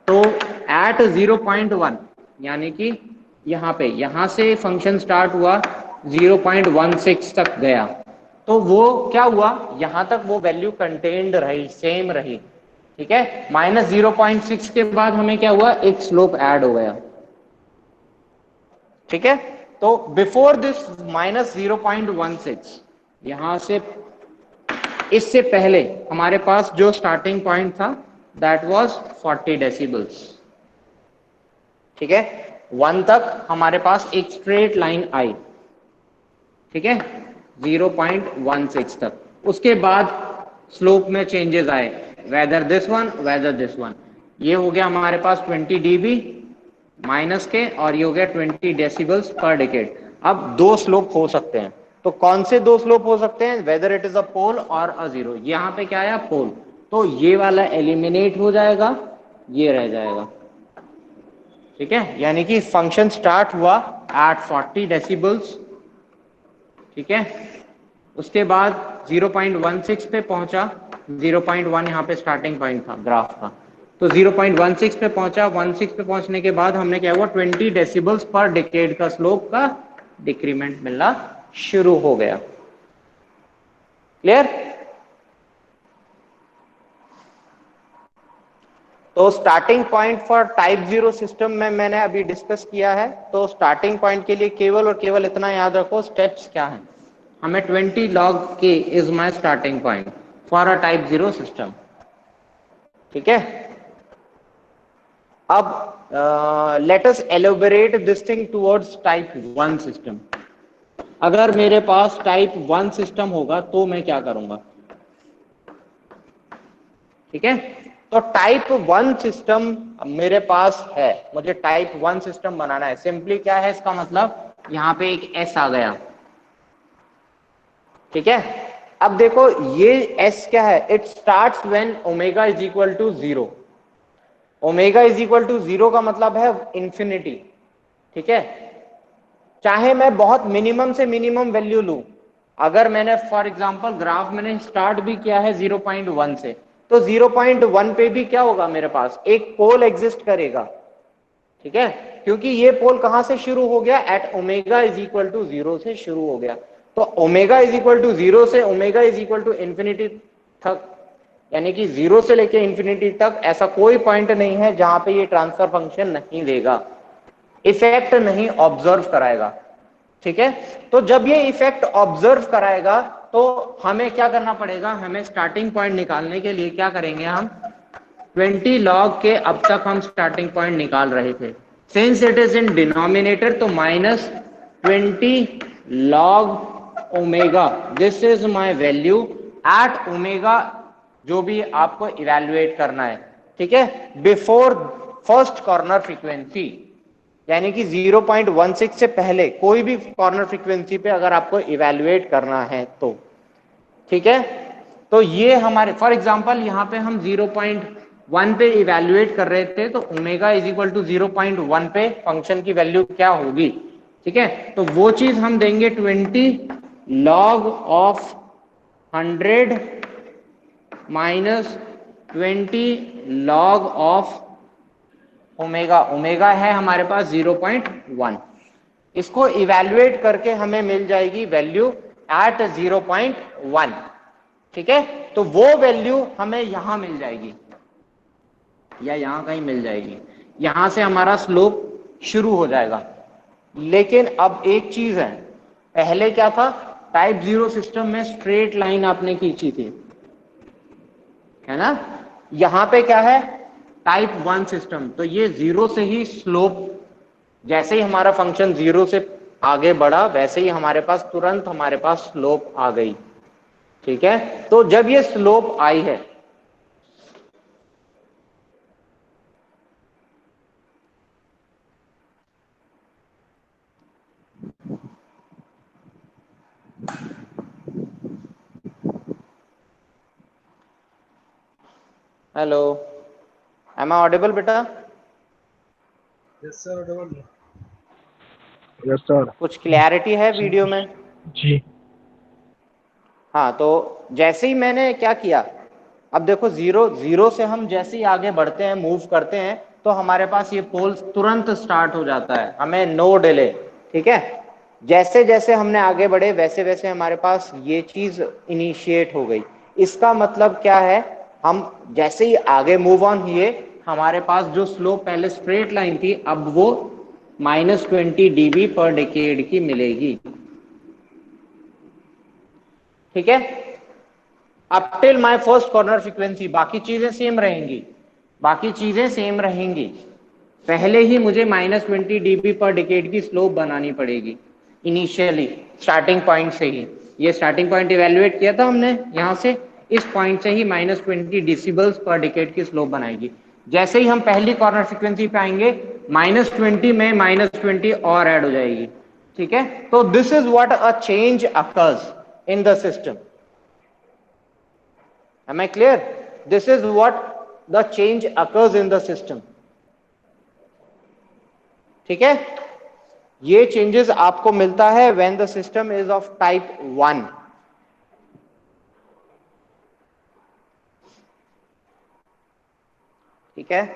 तो एट 0.1, यानी कि यहाँ पे, यहां से फंक्शन स्टार्ट हुआ, 0.16 तक गया, तो वो क्या हुआ, यहां तक वो वैल्यू कंटेन्ड रही, सेम रही, ठीक है। -0.6 के बाद हमें क्या हुआ, एक स्लोप ऐड हो गया, ठीक है। तो बिफोर दिस -0.16, यहां से, इससे पहले हमारे पास जो स्टार्टिंग पॉइंट था दैट वाज 40 डेसिबल्स, ठीक है। 1 तक हमारे पास एक स्ट्रेट लाइन आई, ठीक है, 0.16 तक। उसके बाद स्लोप में चेंजेस आए, whether this one, whether this one. ये हो गया हमारे पास 20 dB माइनस के, और ये हो गया 20 डेसिबल्स पर डिकेड। अब दो स्लोप हो सकते हैं, तो कौन से दो स्लोप हो सकते हैं, weather it is a pole और अ जीरो। यहाँ पे क्या आया, पोल, तो ये वाला एलिमिनेट हो जाएगा, ये रह जाएगा, ठीक है। यानी कि फंक्शन स्टार्ट हुआ एट 40 डेसिबल्स, ठीक है। उसके बाद 0.16 पे पहुंचा, 0.1 यहाँ पे स्टार्टिंग पॉइंट था ग्राफ का, तो 0.16 पे पहुंचा। 16 पे पहुंचने के बाद हमने क्या हुआ, 20 डेसिबल्स पर डिकेड का स्लोप का डिक्रीमेंट मिलना शुरू हो गया। क्लियर? तो starting point for type zero system में मैंने अभी डिस्कस किया है। तो स्टार्टिंग पॉइंट के लिए केवल और केवल इतना याद रखो, स्टेप्स क्या हैं। हमें 20 log k is my starting point for a type zero system, ठीक है। अब let us elaborate this thing towards type 1 system. अगर मेरे पास टाइप 1 सिस्टम होगा तो मैं क्या करूंगा, ठीक है। तो टाइप 1 सिस्टम मेरे पास है, मुझे टाइप 1 सिस्टम बनाना है। सिंपली क्या है इसका मतलब, यहां पे एक एस आ गया, ठीक है। अब देखो ये एस क्या है, it starts when omega is equal to 0। Omega is equal to 0 का मतलब है इंफिनिटी, ठीक है। चाहे मैं बहुत मिनिमम से मिनिमम वैल्यू लूं, अगर मैंने फॉर एग्जांपल ग्राफ मैंने स्टार्ट भी किया है 0.1 से, तो 0.1 पे भी क्या होगा, मेरे पास एक पोल एग्जिस्ट करेगा, ठीक है। क्योंकि ये पोल कहां से शुरू हो गया, at omega is equal to 0 से शुरू हो गया। तो ओमेगा इज इक्वल टू 0 से omega is equal to infinity तक, यानी कि 0 से लेके इंफिनिटी तक ऐसा कोई पॉइंट नहीं है जहां पे ये ट्रांसफर फंक्शन नहीं देगा, इफेक्ट नहीं ऑब्जर्व कराएगा, ठीक है। तो जब ये इफेक्ट ऑब्जर्व कराएगा तो हमें क्या करना पड़ेगा, हमें स्टार्टिंग पॉइंट निकालने के लिए क्या करेंगे हम, 20 log के अब तक हम स्टार्टिंग पॉइंट निकाल रहे थे, since it is in denominator तो -20 log omega, this is my value at omega, जो भी आपको इवैल्यूएट करना है, ठीक है, बिफोर फर्स्ट कॉर्नर फ्रीक्वेंसी, यानी कि 0.16 से पहले कोई भी कॉर्नर फ्रीक्वेंसी पे अगर आपको इवैल्यूएट करना है तो, ठीक है। तो ये हमारे फॉर एग्जांपल यहाँ पे हम 0.1 पे इवैल्यूएट कर रहे थे, तो ओमेगा इज इक्वल टू 0.1 पे फंक्शन की वैल्यू क्या होगी, ठीक है। तो वो चीज हम देंगे 20 log of 100 minus 20 log of omega, omega है हमारे पास 0.1, इसको इवैल्यूएट करके हमें मिल जाएगी वैल्यू एट 0.1, ठीक है। तो वो वैल्यू हमें यहां मिल जाएगी या यहां कहीं मिल जाएगी, यहां से हमारा स्लोप शुरू हो जाएगा। लेकिन अब एक चीज है, पहले क्या था, टाइप 0 सिस्टम में स्ट्रेट लाइन आपने खींची थी, है ना, यहां पे क्या है, टाइप 1 सिस्टम, तो ये 0 से ही स्लोप, जैसे ही हमारा फंक्शन 0 से आगे बढ़ा वैसे ही हमारे पास तुरंत हमारे पास स्लोप आ गई, ठीक है। तो जब ये स्लोप आई है, हेलो, एम आई ऑडिबल बेटा? Yes sir, double. Yes sir. कुछ क्लैरिटी है वीडियो में? जी। हाँ, तो जैसे ही मैंने क्या किया, अब देखो 0 से हम जैसे ही आगे बढ़ते हैं, मूव करते हैं, तो हमारे पास ये पोल तुरंत स्टार्ट हो जाता है, हमें नो डिले, ठीक है। जैसे जैसे हमने आगे बढ़े वैसे वैसे हमारे पास ये चीज इनिशिएट हो गई। इसका मतलब क्या है, हम जैसे ही आगे मूव ऑन हुए, हमारे पास जो स्लोप पहले स्ट्रेट लाइन थी, अब वो -20 dB पर डेकेड की मिलेगी, ठीक है। Up till my first corner frequency बाकी चीजें सेम रहेंगी, बाकी चीजें सेम रहेंगी, पहले ही मुझे -20 dB पर डेकेड की स्लोप बनानी पड़ेगी इनिशियली, स्टार्टिंग पॉइंट से ही। ये स्टार्टिंग पॉइंट इवेल्युएट किया था हमने, यहां से इस पॉइंट से ही -20 डेसिबल्स पर डेकेड की स्लोप बनाएगी। जैसे ही हम पहली कॉर्नर फ्रीक्वेंसी पे आएंगे, -20 में -20 और ऐड हो जाएगी, ठीक है। तो this is what a change occurs in the system. Am I clear? This is what the change occurs in the system. ठीक है, ये चेंजेस आपको मिलता है when the system is of type 1. ठीक है,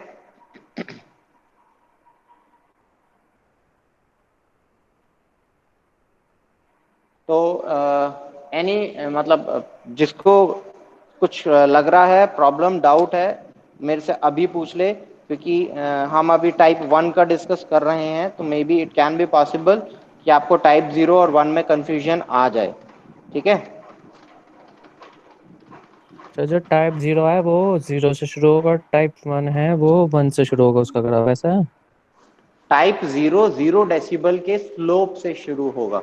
तो मतलब जिसको कुछ लग रहा है, प्रॉब्लम डाउट है, मेरे से अभी पूछ ले, क्योंकि हम अभी टाइप 1 का डिस्कस कर रहे हैं, तो may be it can be possible कि आपको टाइप 0 और 1 में कंफ्यूजन आ जाए, ठीक है। तो जो टाइप 0 है वो 0 से शुरू होगा, टाइप 1 है वो 1 से शुरू होगा, उसका ग्राफ ऐसा है। टाइप 0 डेसिबल के स्लोप से शुरू होगा,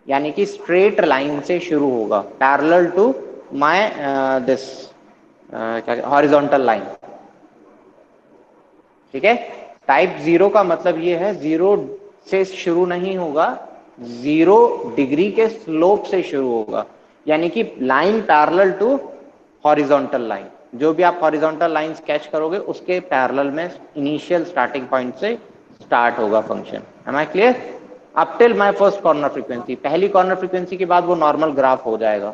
यानी कि स्ट्रेट लाइन से शुरू होगा, पैरेलल टू माय दिस क्या हॉरिजॉन्टल लाइन, ठीक है। टाइप 0 का मतलब ये है 0 से शुरू नहीं होगा, 0 डिग्री के स्लोप से शुरू होगा, यानी कि line parallel to horizontal line, जो भी आप हॉरिजॉन्टल लाइन स्केच करोगे उसके पैरेलल में इनिशियल स्टार्टिंग पॉइंट से स्टार्ट होगा function. Am I clear? Up till my first corner frequency, पहली कॉर्नर फ्रीक्वेंसी के बाद वो नॉर्मल ग्राफ हो जाएगा,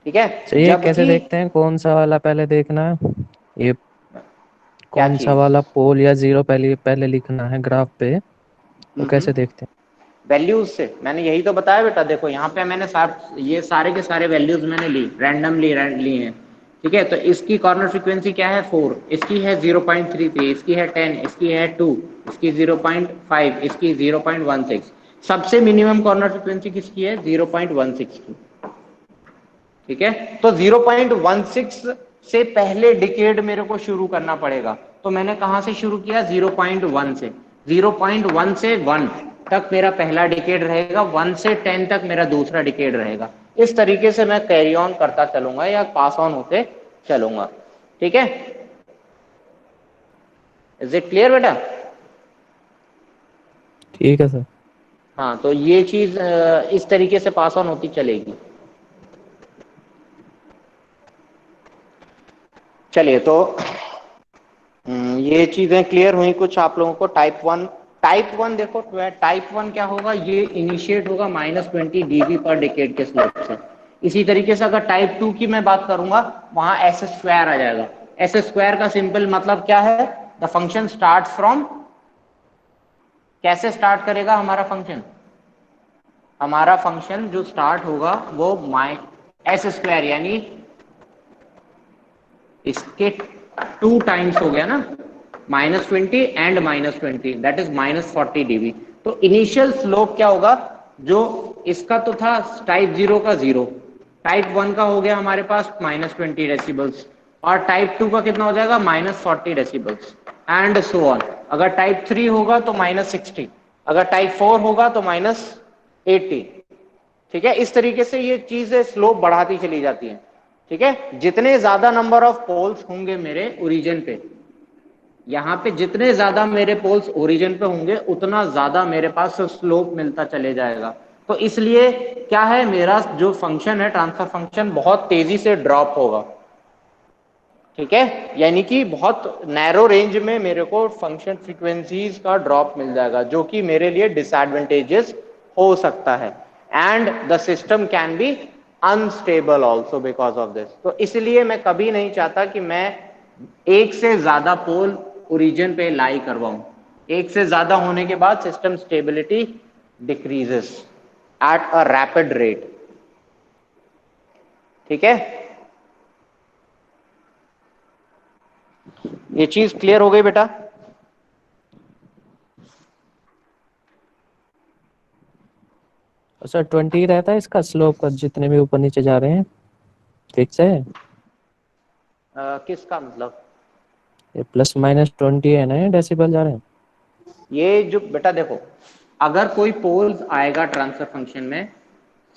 ठीक है। तो ये कैसे जबकि देखते हैं, कौन सा वाला पहले देखना है, ये क्या कौन सा चीज, वाला पोल या जीरो पहले पहले लिखना है ग्राफ पे, वो कैसे देखते हैं? वैल्यूज से, मैंने यही तो बताया बेटा, देखो यहाँ पे मैंने ये सारे के सारे वैल्यूज मैंने रैंडमली ली हैं, ठीक है। तो इसकी कॉर्नर फ्रीक्वेंसी क्या है 4, इसकी है 0.33, इसकी है 10, इसकी है 2, इसकी 0.5, इसकी 0.16, सबसे मिनिमम कॉर्नर फ्रीक्वेंसी किसकी है 0.16 की, ठीक है। तो 0.16 से पहले डिकेड मेरे को शुरू करना पड़ेगा। तो मैंने कहां से शुरू किया? 0.1 से। 0.1 से 1 तक मेरा पहला डिकेड रहेगा, 1 से 10 तक मेरा दूसरा डिकेड रहेगा। इस तरीके से मैं कैरी ऑन करता चलूंगा या पास ऑन होते चलूंगा। ठीक है, इज इट क्लियर बेटा? ठीक है सर। हाँ, तो ये चीज इस तरीके से पास ऑन होती चलेगी। चलिए, तो ये चीजें क्लियर हुई कुछ आप लोगों को। टाइप वन देखो, टाइप वन क्या होगा? ये इनिशिएट होगा -20 dB पर डिकेड के स्लोप से। इसी तरीके से अगर टाइप टू की मैं बात करूंगा, वहां एस स्क्वायर आ जाएगा। एस स्क्वायर का सिंपल मतलब क्या है? द फंक्शन स्टार्ट फ्रॉम, कैसे स्टार्ट करेगा हमारा फंक्शन? हमारा फंक्शन जो स्टार्ट होगा वो एस स्क्वायर, यानी इसके 2 टाइम्स हो गया ना, -20 एंड -20, दैट इज -40 dB। तो इनिशियल स्लोप क्या होगा? जो इसका तो था टाइप 0 का 0, टाइप 1 का हो गया हमारे पास -20 डेसिबल्स, और टाइप 2 का कितना हो जाएगा? -40 डेसिबल्स, एंड सो ऑन। अगर टाइप 3 होगा तो -60, अगर टाइप 4 होगा तो -80। ठीक है, इस तरीके से ये चीजें स्लोप बढ़ाती चली जाती है। ठीक है, जितने ज्यादा नंबर ऑफ पोल्स होंगे मेरे ओरिजिन पे, यहाँ पे जितने ज्यादा मेरे पोल्स ओरिजिन पे होंगे, उतना ज्यादा मेरे पास स्लोप मिलता चले जाएगा। तो इसलिए क्या है, मेरा जो फंक्शन है, ट्रांसफर फंक्शन, बहुत तेजी से ड्रॉप होगा। ठीक है, यानी कि बहुत नैरो रेंज में मेरे को फंक्शन फ्रीक्वेंसीज का ड्रॉप मिल जाएगा, जो कि मेरे लिए डिसएडवांटेजेस हो सकता है। And the system can be unstable also because of this. तो इसलिए मैं कभी नहीं चाहता कि मैं एक से ज्यादा पोल ओरिजिन पे लाई करवाऊं। एक से ज्यादा होने के बाद system stability decreases at a rapid rate. ठीक है, ये चीज क्लियर हो गई बेटा? सर 20 रहता है इसका स्लोप का, जितने भी ऊपर नीचे जा रहे हैं फिक्स है? किसका मतलब? ये +-20 है ना, डेसिबल जा रहे हैं। ये जो बेटा देखो, अगर कोई पोल्स आएगा ट्रांसफर फंक्शन में,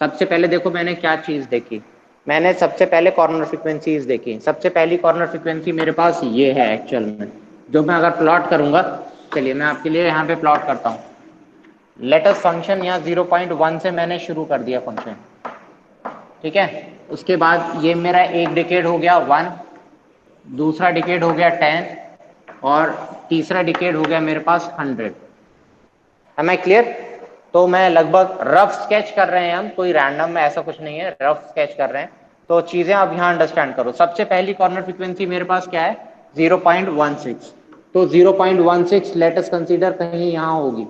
सबसे पहले देखो मैंने क्या चीज देखी। मैंने सबसे पहले कॉर्नर फ्रीक्वेंसीज देखी। सबसे पहली कॉर्नर फ्रीक्वेंसी मेरे पास ये है एक्चुअल में, जो मैं अगर प्लॉट करूंगा, चलिए मैं आपके लिए यहाँ पे प्लॉट करता हूँ। लेटेस्ट फंक्शन यहाँ 0.1 से मैंने शुरू कर दिया फंक्शन। ठीक है, उसके बाद ये मेरा एक डिकेड हो गया 1, दूसरा डिकेड हो गया 10, और तीसरा डिकेड हो गया मेरे पास 100। M I clear? तो मैं लगभग रफ स्केच कर रहे हैं हम, कोई रैंडम में ऐसा कुछ नहीं है, रफ स्केच कर रहे हैं। तो चीजें आप यहाँ अंडरस्टैंड करो। सबसे पहली कॉर्नर फ्रीक्वेंसी मेरे पास क्या है? 0.16। तो 0.16 लेट अस कंसीडर कहीं यहाँ होगी।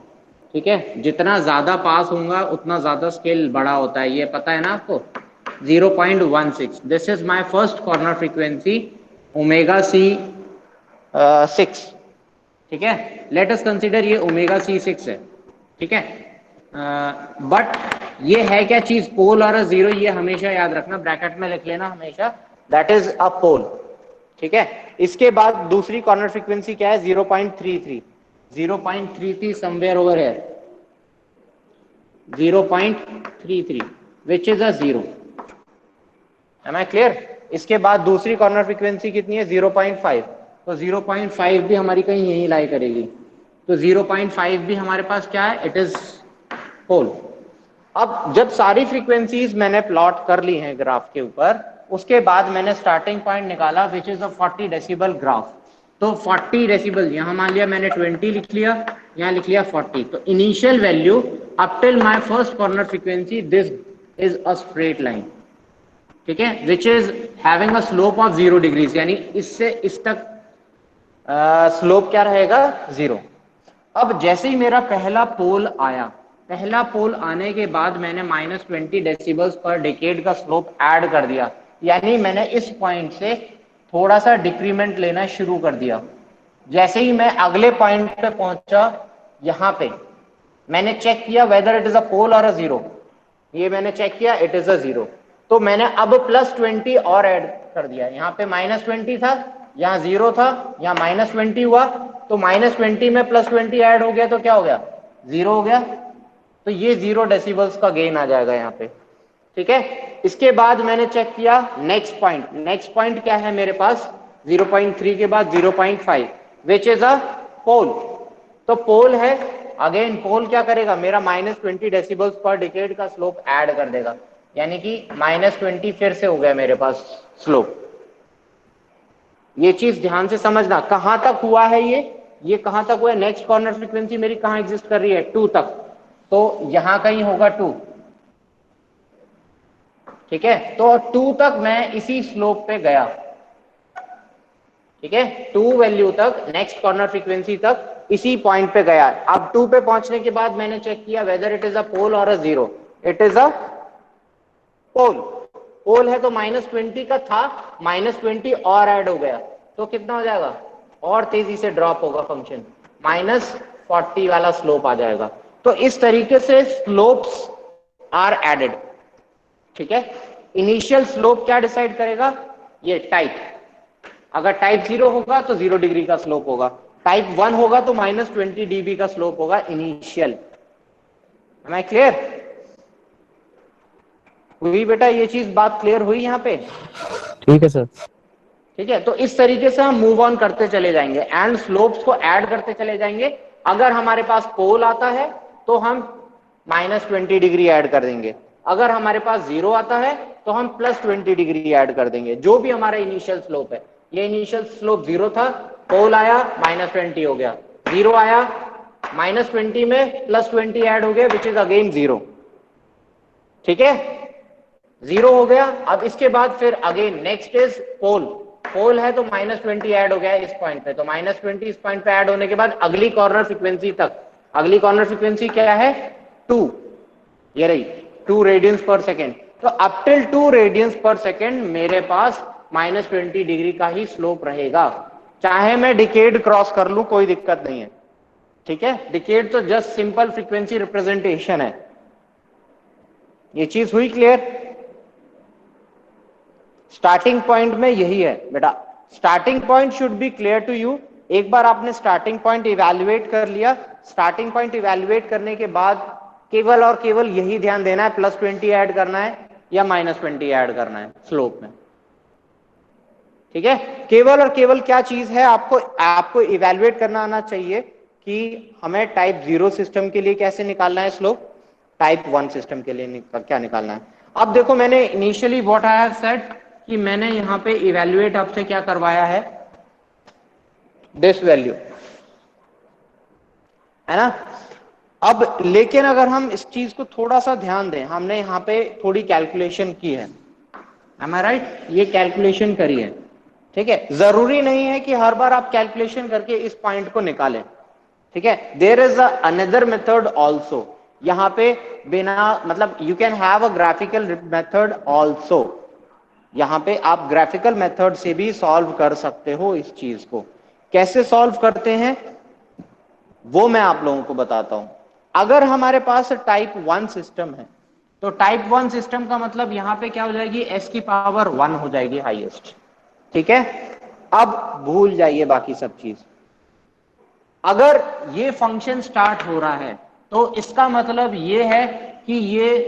ठीक है, जितना ज्यादा पास होगा उतना ज्यादा स्केल बड़ा होता है, ये पता है ना आपको? 0.16, this is my first corner frequency omega C 6। ठीक है, लेट अस कंसीडर ये ओमेगा सी 6 है। ठीक है, बट ये है क्या चीज? पोल और जीरो, ये हमेशा याद रखना, ब्रैकेट में लिख लेना हमेशा, दैट इज अ पोल। ठीक है, इसके बाद दूसरी कॉर्नर फ्रीक्वेंसी क्या है? 0.33। 0.33 समवेयर ओवर है, 0.33 which is a zero. Am I clear? इसके बाद दूसरी कॉर्नर फ्रीक्वेंसी कितनी है? 0.5। तो 0.5 भी हमारी कहीं यही लाई करेगी। तो 0.5 भी हमारे पास क्या है? It is pole. अब जब सारी फ्रीक्वेंसीज मैंने प्लॉट कर ली हैं ग्राफ के ऊपर, उसके बाद मैंने स्टार्टिंग पॉइंट निकाला विच इज अ 40 डेसिबल ग्राफ। तो 40 डेसिबल, यहाँ मान लिया मैंने 20 लिख लिया, यहाँ लिख लिया 40। तो initial value up till my first corner frequency, this is a straight line. ठीक है, which is having a slope of 0 degrees, यानी इससे इस तक स्लोप क्या रहेगा? 0। अब जैसे ही मेरा पहला पोल आया, पहला पोल आने के बाद मैंने -20 डेसिबल्स पर डिकेड का स्लोप ऐड कर दिया, यानी मैंने इस पॉइंट से थोड़ा सा डिक्रीमेंट लेना शुरू कर दिया। जैसे ही मैं अगले पॉइंट पे पहुंचा, यहां पे मैंने चेक किया whether it is a pole और अ जीरो। ये मैंने चेक किया, इट इज अ जीरो। तो मैंने अब +20 और ऐड कर दिया। यहाँ पे -20 था, यहाँ 0 था, यहाँ -20 हुआ, तो -20 में +20 ऐड हो गया तो क्या हो गया, 0 हो गया। तो ये 0 डेसिबल्स का गेन आ जाएगा यहाँ पे, ठीक है। इसके बाद मैंने चेक किया नेक्स्ट पॉइंट। नेक्स्ट पॉइंट क्या है मेरे पास, 0.3 के बाद 0.5 विच इज अ पोल। तो पोल है, अगेन पोल क्या करेगा, मेरा -20 डेसिबल्स पर डिकेड का स्लोप ऐड कर देगा, यानी कि -20 फिर से हो गया मेरे पास स्लोप। ये चीज ध्यान से समझना, कहां तक हुआ है ये कहां तक हुआ है, नेक्स्ट कॉर्नर फ्रीक्वेंसी मेरी कहां एग्जिस्ट कर रही है, 2 तक, तो यहां कहीं होगा 2, ठीक है। तो 2 तक मैं इसी स्लोप पे गया, ठीक है, 2 वैल्यू तक, नेक्स्ट कॉर्नर फ्रीक्वेंसी तक इसी पॉइंट पे गया। अब 2 पे पहुंचने के बाद मैंने चेक किया whether it is a pole और a zero. It is a pole. Pole है तो -20 का था, -20 और ऐड हो गया तो कितना हो जाएगा, और तेजी से ड्रॉप होगा फंक्शन, -40 वाला स्लोप आ जाएगा। तो इस तरीके से स्लोप्स आर एडेड, ठीक है। इनिशियल स्लोप क्या डिसाइड करेगा, ये टाइप, अगर टाइप 0 होगा तो 0 डिग्री का स्लोप होगा, टाइप 1 होगा तो -20 dB का स्लोप होगा इनिशियल। एम आई क्लियर, हुई बेटा ये चीज, बात क्लियर हुई यहाँ पे, ठीक है सर। ठीक है। तो इस तरीके से हम मूव ऑन करते चले जाएंगे एंड स्लोप्स को ऐड करते चले जाएंगे। अगर हमारे पास पोल आता है तो हम -20 डिग्री ऐड कर देंगे, अगर हमारे पास 0 आता है तो हम +20 डिग्री ऐड कर देंगे, जो भी हमारा इनिशियल स्लोप है। ये इनिशियल स्लोप 0 था, पोल आया -20 हो गया, 0 आया, -20 में +20 ऐड हो गया विच इज अगेन 0, ठीक है, 0 हो गया। अब इसके बाद फिर again next is pole. Pole है तो -20 ऐड हो गया इस पॉइंट पे, तो -20 इस पॉइंट पे ऐड होने के बाद अगली कॉर्नर फ्रीक्वेंसी तक, अगली कॉर्नर फ्रीक्वेंसी क्या है, 2, ये रही 2 रेडियंस पर सेकेंड। तो up till 2 radians per second मेरे पास -20 डिग्री का ही स्लोप रहेगा, चाहे मैं डिकेड क्रॉस कर लूं कोई दिक्कत नहीं है, ठीक है। डिकेड तो जस्ट सिंपल फ्रीक्वेंसी रिप्रेजेंटेशन है। ये चीज हुई क्लियर, स्टार्टिंग पॉइंट में यही है बेटा, starting point should be clear to you. एक बार आपने स्टार्टिंग पॉइंट इवैल्यूएट कर लिया, स्टार्टिंग पॉइंट इवैल्यूएट करने के बाद केवल और केवल यही ध्यान देना है +20 ऐड करना है या -20 ऐड करना है स्लोप में, ठीक है। केवल और केवल क्या चीज है, आपको इवैल्यूएट करना आना चाहिए कि हमें टाइप 0 सिस्टम के लिए कैसे निकालना है स्लोप, टाइप 1 सिस्टम के लिए क्या निकालना है। अब देखो मैंने initially what I have said कि मैंने यहां पे इवैल्यूएट आपसे क्या करवाया है, दिस वैल्यू, है ना। अब लेकिन अगर हम इस चीज को थोड़ा सा ध्यान दें, हमने यहाँ पे थोड़ी कैलकुलेशन की है, एम आई राइट, ये कैलकुलेशन करी है, ठीक है। जरूरी नहीं है कि हर बार आप कैलकुलेशन करके इस पॉइंट को निकालें, ठीक है। There is another method also, यहाँ पे बिना मतलब you can have a graphical method also, यहाँ पे आप ग्राफिकल मेथड से भी सॉल्व कर सकते हो इस चीज को। कैसे सॉल्व करते हैं वो मैं आप लोगों को बताता हूं। अगर हमारे पास टाइप 1 सिस्टम है तो टाइप 1 सिस्टम का मतलब यहां पे क्या हो जाएगी, s की पावर 1 हो जाएगी हाईएस्ट, ठीक है। अब भूल जाइए बाकी सब चीज। अगर ये फंक्शन स्टार्ट हो रहा है तो इसका मतलब ये है कि ये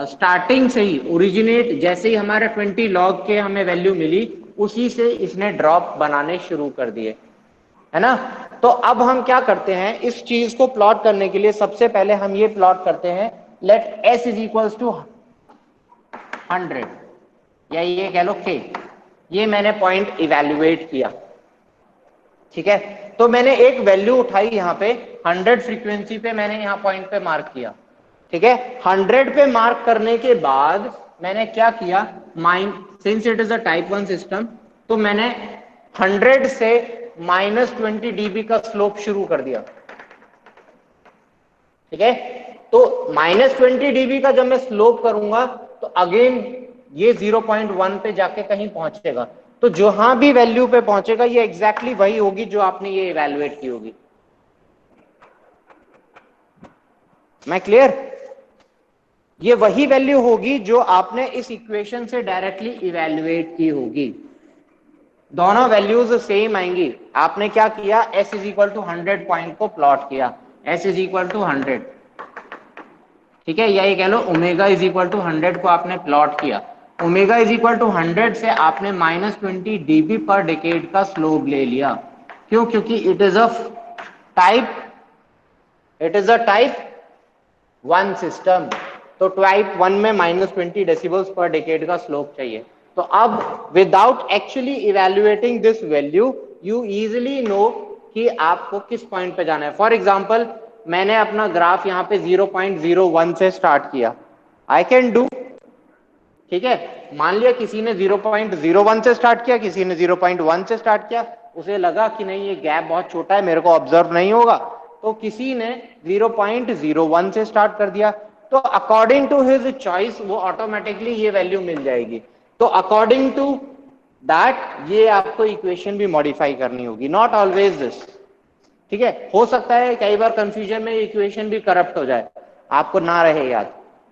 स्टार्टिंग से ही ओरिजिनेट, जैसे ही हमारे 20 लॉग के हमें वैल्यू मिली उसी से इसने ड्रॉप बनाने शुरू कर दिए, है ना। तो अब हम क्या करते हैं, इस चीज को प्लॉट करने के लिए सबसे पहले हम ये प्लॉट करते हैं, let s is equals to 100 या ये कह लो k, ये मैंने पॉइंट इवैल्यूएट किया, ठीक है। तो मैंने एक वैल्यू उठाई यहाँ पे 100 फ्रीक्वेंसी पे, मैंने यहाँ पॉइंट पे मार्क किया, ठीक है। 100 पे मार्क करने के बाद मैंने क्या किया, since it is a type 1 system, तो मैंने 100 से -20 dB का स्लोप शुरू कर दिया, ठीक है। तो -20 dB का जब मैं स्लोप करूंगा तो अगेन ये 0.1 पे जाके कहीं पहुंचेगा, तो जहां भी वैल्यू पे पहुंचेगा ये एग्जैक्टली वही होगी जो आपने ये इवैल्यूएट की होगी। मैं क्लियर, ये वही वैल्यू होगी जो आपने इस इक्वेशन से डायरेक्टली इवेल्युएट की होगी, दोनों वैल्यूज सेम आएंगी। आपने क्या किया, s is equal to 100 point को प्लॉट किया, s इज इक्वल टू 100, ठीक है, या ये कह लो ओमेगा इज इक्वल टू 100 को आपने प्लॉट किया। ओमेगा इज इक्वल टू 100 से आपने -20 dB पर डेकेड का स्लोप ले लिया। क्यों? क्योंकि it is a type 1 system, तो टाइप 1 में -20 डेसिबल्स पर डेकेड का स्लोप चाहिए। तो अब without actually evaluating this value you easily know कि आपको किस पॉइंट पे जाना है। फॉर एग्जांपल मैंने अपना ग्राफ यहाँ पे 0.01 से स्टार्ट किया, आई कैन डू, ठीक है, मान लिया किसी ने 0.01 से स्टार्ट किया, किसी ने 0.1 से स्टार्ट किया, उसे लगा कि नहीं ये गैप बहुत छोटा है, मेरे को ऑब्जर्व नहीं होगा, तो किसी ने 0.01 से स्टार्ट कर दिया, तो अकॉर्डिंग टू हिज चॉइस वो ऑटोमेटिकली ये वैल्यू मिल जाएगी। तो अकॉर्डिंग टू दैट ये आपको इक्वेशन भी मॉडिफाई करनी होगी, नॉट ऑलवेज दिस, ठीक है। हो सकता है कई बार कंफ्यूजन में इक्वेशन भी करप्ट हो जाए, आपको ना रहे याद।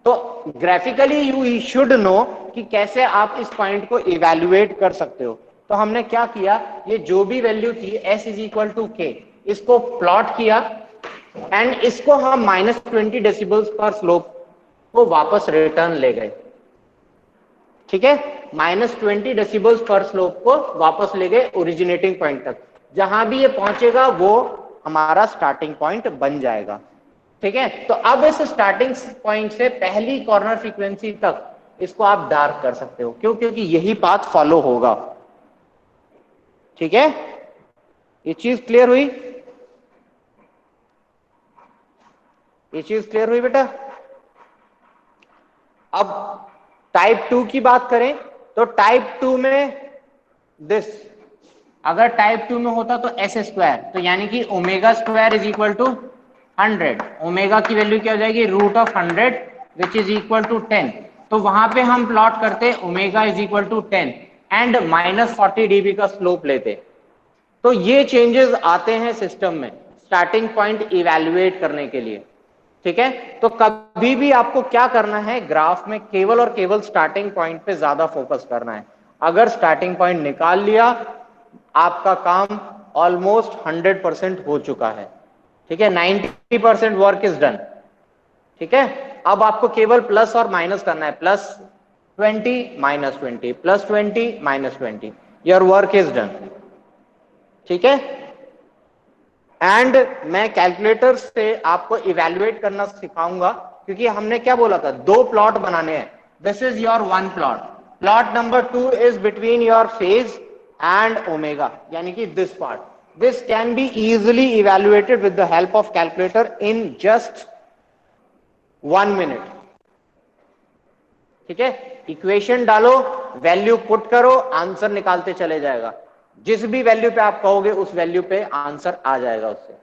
तो ग्राफिकली यू शुड नो कि कैसे आप इस पॉइंट को इवेल्युएट कर सकते हो। तो हमने क्या किया, ये जो भी वैल्यू थी s is equal to k, इसको प्लॉट किया एंड इसको हम -20 डेसिबल्स पर स्लोप को वापस रिटर्न ले गए, ठीक है, -20 डेसिबल्स पर स्लोप को वापस ले गए ओरिजिनेटिंग पॉइंट तक। जहां भी ये पहुंचेगा वो हमारा स्टार्टिंग पॉइंट बन जाएगा, ठीक है। तो अब इस स्टार्टिंग पॉइंट से पहली कॉर्नर फ्रीक्वेंसी तक इसको आप डार्क कर सकते हो, क्यों? क्योंकि यही पाथ फॉलो होगा, ठीक है। ये चीज क्लियर हुई? ये चीज क्लियर हुई बेटा? अब टाइप 2 की बात करें तो टाइप 2 में दिस, अगर टाइप 2 में होता तो s स्क्वायर, तो यानी कि omega square is equal to 100, omega की वैल्यू क्या हो जाएगी, √100 विच इज इक्वल टू 10। तो वहां पे हम प्लॉट करते omega is equal to 10 and -40 dB का स्लोप लेते। तो ये चेंजेस आते हैं सिस्टम में स्टार्टिंग पॉइंट इवेल्युएट करने के लिए, ठीक है। तो कभी भी आपको क्या करना है, ग्राफ में केवल और केवल स्टार्टिंग पॉइंट पे ज्यादा फोकस करना है। अगर स्टार्टिंग पॉइंट निकाल लिया, आपका काम ऑलमोस्ट 100% हो चुका है, ठीक है, 90% वर्क इज डन, ठीक है। अब आपको केवल प्लस और माइनस करना है, +20 -20 +20 -20, योर वर्क इज डन, ठीक है। एंड मैं कैलकुलेटर से आपको इवेल्युएट करना सिखाऊंगा, क्योंकि हमने क्या बोला था, 2 प्लॉट बनाने हैं। This is your 1 plot, plot number 2 is between your phase and omega, यानी कि this part. This can be easily evaluated with the help of calculator in just 1 minute, ठीक है। इक्वेशन डालो, वैल्यू पुट करो, आंसर निकालते चले जाएगा। जिस भी वैल्यू पे आप कहोगे उस वैल्यू पे आंसर आ जाएगा उससे,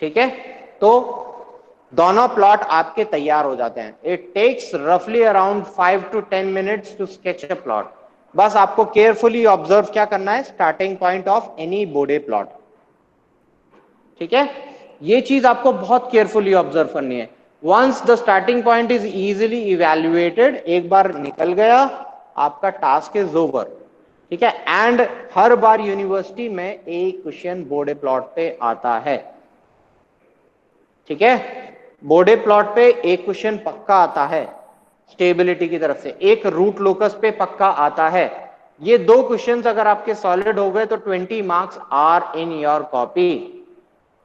ठीक है। तो दोनों प्लॉट आपके तैयार हो जाते हैं। इट टेक्स रफली around 5 to 10 minutes to sketch a plot. बस आपको केयरफुली ऑब्जर्व क्या करना है, starting point of any Bode plot, ठीक है। ये चीज आपको बहुत केयरफुली ऑब्जर्व करनी है। Once the starting point is easily evaluated, एक बार निकल गया आपका टास्क इज ओवर, ठीक है। एंड हर बार यूनिवर्सिटी में एक क्वेश्चन बोर्डे प्लॉट पे आता है, ठीक है। बोर्डे प्लॉट पे एक क्वेश्चन पक्का आता है स्टेबिलिटी की तरफ से, एक रूट लोकस पे पक्का आता है। ये 2 क्वेश्चंस अगर आपके सॉलिड हो गए तो 20 marks are in your copy.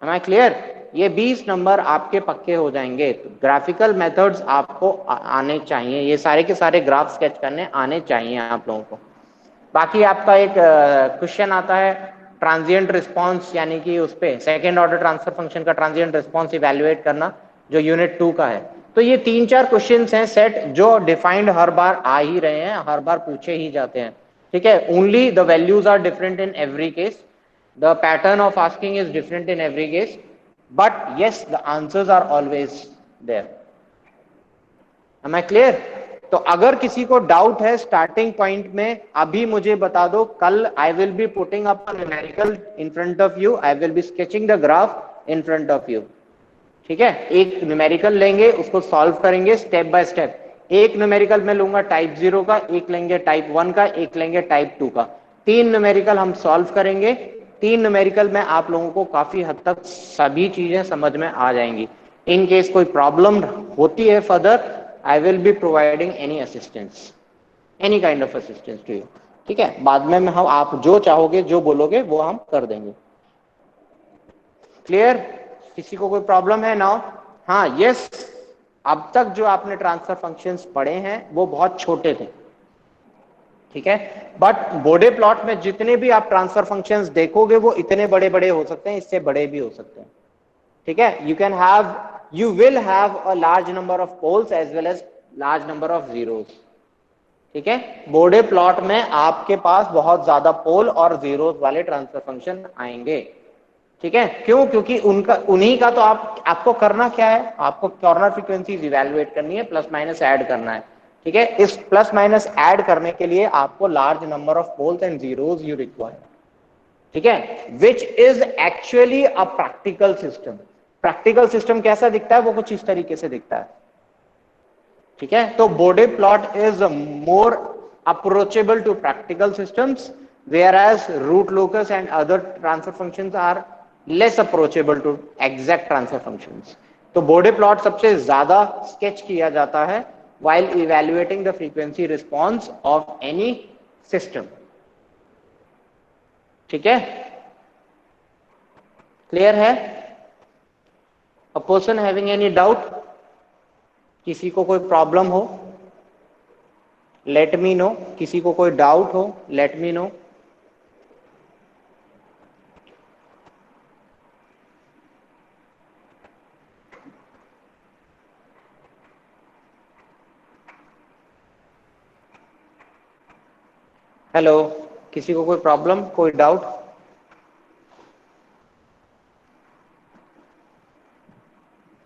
Am I clear? ये 20 नंबर आपके पक्के हो जाएंगे। तो ग्राफिकल मेथड्स आपको आने चाहिए, ये सारे के सारे ग्राफ स्केच करने आने चाहिए आप लोगों को। बाकी आपका एक क्वेश्चन आता है ट्रांजिएंट रिस्पांस, यानी कि उस पे सेकंड ऑर्डर ट्रांसफर फंक्शन का ट्रांजिएंट रिस्पांस इवैल्यूएट करना, जो यूनिट 2 का है। तो ये 3-4 क्वेश्चंस हैं सेट, जो डिफाइंड हर बार आ ही रहे हैं, हर बार पूछे ही जाते हैं, ठीक है। Only the values are different in every case, the pattern of asking is different in every case, but yes the answers are always there. Am I clear? तो अगर किसी को डाउट है स्टार्टिंग पॉइंट में, अभी मुझे बता दो। कल आई will be putting up a numerical in front of you, I will B sketching the graph in front of you, ठीक है, एक न्यूमेरिकल लेंगे, उसको सॉल्व करेंगे स्टेप बाय स्टेप। एक न्यूमेरिकल मैं लूंगा टाइप 0 का, एक लेंगे टाइप 1 का, एक लेंगे टाइप 2 का। 3 न्यूमेरिकल हम सॉल्व करेंगे। 3 न्यूमेरिकल में आप लोगों को काफी हद तक सभी चीजें समझ में आ जाएंगी। इन केस कोई प्रॉब्लम होती है further, I will be providing any assistance, any kind of assistance to you. ठीक है, बाद में हम आप जो चाहोगे जो बोलोगे वो हम कर देंगे। क्लियर? किसी को कोई प्रॉब्लम है नाउ? हाँ, यस। अब तक जो आपने ट्रांसफर फंक्शंस पढ़े हैं वो बहुत छोटे थे, ठीक है, बट बोडे प्लॉट में जितने भी आप ट्रांसफर फंक्शंस देखोगे वो इतने बड़े बड़े हो सकते हैं, इससे बड़े भी हो सकते हैं। ठीक है, you will have a large number of poles as well as large number of zeros। ठीक है, बोडे प्लॉट में आपके पास बहुत ज्यादा पोल और जीरोस वाले ट्रांसफर फंक्शन आएंगे। ठीक है, क्यों? क्योंकि उन्हीं का तो आपको करना क्या है, आपको कॉर्नर फ्रीक्वेंसीज इवैल्यूएट करनी है, प्लस माइनस ऐड करना है। ठीक है, इस प्लस माइनस ऐड करने के लिए आपको large number of poles and zeros you require. ठीक है, which is actually a practical system. Practical system कैसा दिखता है? वो कुछ इस तरीके से दिखता है। ठीक है, तो Bode plot is more approachable to practical systems, whereas root locus and other transfer functions are less approachable to exact transfer functions। तो बोडे प्लॉट सबसे ज्यादा स्केच किया जाता है while evaluating the frequency response of any system। ठीक है, क्लियर है? A person having any doubt? किसी को कोई प्रॉब्लम हो, लेट मी नो। किसी को कोई डाउट हो, लेट मी नो। हेलो, किसी को कोई प्रॉब्लम, कोई डाउट?